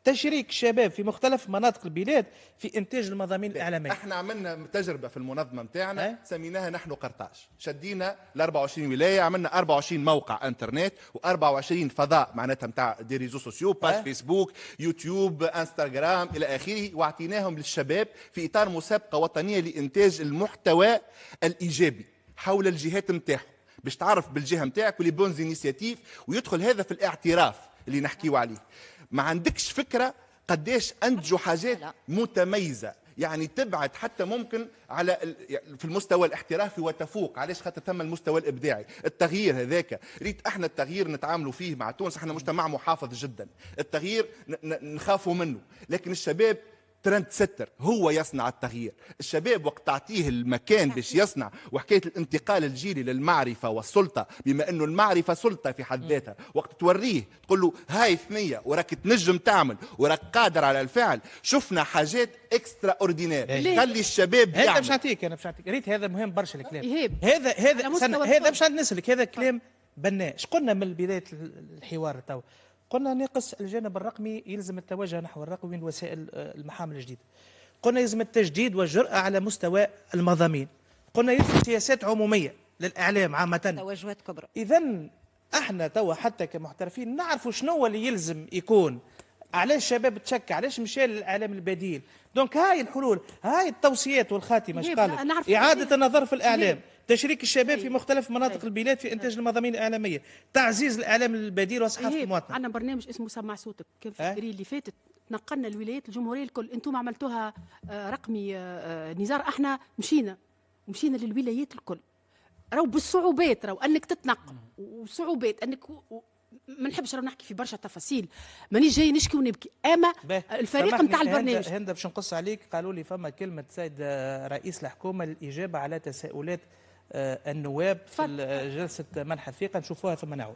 Speaker 1: تشريك الشباب في مختلف مناطق البلاد في انتاج المضامين الاعلاميه.
Speaker 3: احنا عملنا تجربه في المنظمه نتاعنا
Speaker 1: أه؟
Speaker 3: سميناها نحن قرطاج، شدينا ل 24 ولايه، عملنا 24 موقع انترنت و24 فضاء معناتها نتاع دي ريزو سوسيو، باج
Speaker 1: أه؟
Speaker 3: فيسبوك، يوتيوب، انستغرام الى اخره، واعطيناهم للشباب في اطار مسابقه وطنيه لانتاج المحتوى الايجابي حول الجهات نتاعهم، باش تعرف بالجهه نتاعك ولي بونز انيسياتيف، ويدخل هذا في الاعتراف اللي نحكيو عليه. ما عندكش فكره قداش انتجوا حاجات متميزه، يعني تبعد حتى ممكن على في المستوى الاحترافي وتفوق. علاش؟ خاطر ثم المستوى الابداعي. التغيير هذاك ريت احنا التغيير نتعاملوا فيه مع تونس، احنا مجتمع محافظ جدا، التغيير نخافوا منه، لكن الشباب ترند ستر هو يصنع التغيير. الشباب وقت تعطيه المكان باش يصنع، وحكايه الانتقال الجيلي للمعرفه والسلطه، بما انه المعرفه سلطه في حد ذاتها، وقت توريه تقول له هاي ثنيه وراك تنجم تعمل وراك قادر على الفعل، شفنا حاجات اكسترا اوردينير. خلي الشباب
Speaker 1: هذا
Speaker 3: يعمل.
Speaker 1: باش نعطيك ريت هذا مهم برشا الكلام.
Speaker 4: إيهاب.
Speaker 1: هذا باش نسالك، هذا كلام بناء. اش قلنا من بدايه الحوار تو؟ قلنا ناقص الجانب الرقمي، يلزم التوجه نحو الرقمي من وسائل المحامل الجديدة. قلنا يلزم التجديد والجرأة على مستوى المضامين. قلنا يلزم سياسات عمومية للإعلام عامة،
Speaker 5: توجهات كبرى.
Speaker 1: إذا احنا توا حتى كمحترفين نعرفوا شنو اللي يلزم يكون. علاش الشباب تشكى؟ علاش مشى للاعلام البديل؟ دونك هاي الحلول، هاي التوصيات والخاتمه اش قالت؟ اعاده النظر في الاعلام، تشريك الشباب في مختلف مناطق البلاد في انتاج المضامين الاعلاميه، تعزيز الاعلام البديل وصحافه المواطن.
Speaker 4: عندنا برنامج اسمه سمع صوتك، كان في الفبراير اللي فاتت نقلنا الولايات الجمهوريه الكل، انتم عملتوها رقمي نزار، احنا مشينا للولايات الكل، راهو بالصعوبات، راهو انك تتنقل وصعوبات انك ما نحبش نحكي في برشا تفاصيل، مانيش جاي نشكي ونبكي، اما الفريق نتاع البرنامج.
Speaker 1: هند باش نقص عليك، قالوا لي فما كلمه سيد رئيس الحكومه للاجابه على تساؤلات النواب في جلسه منح الثقه، نشوفوها ثم نعود.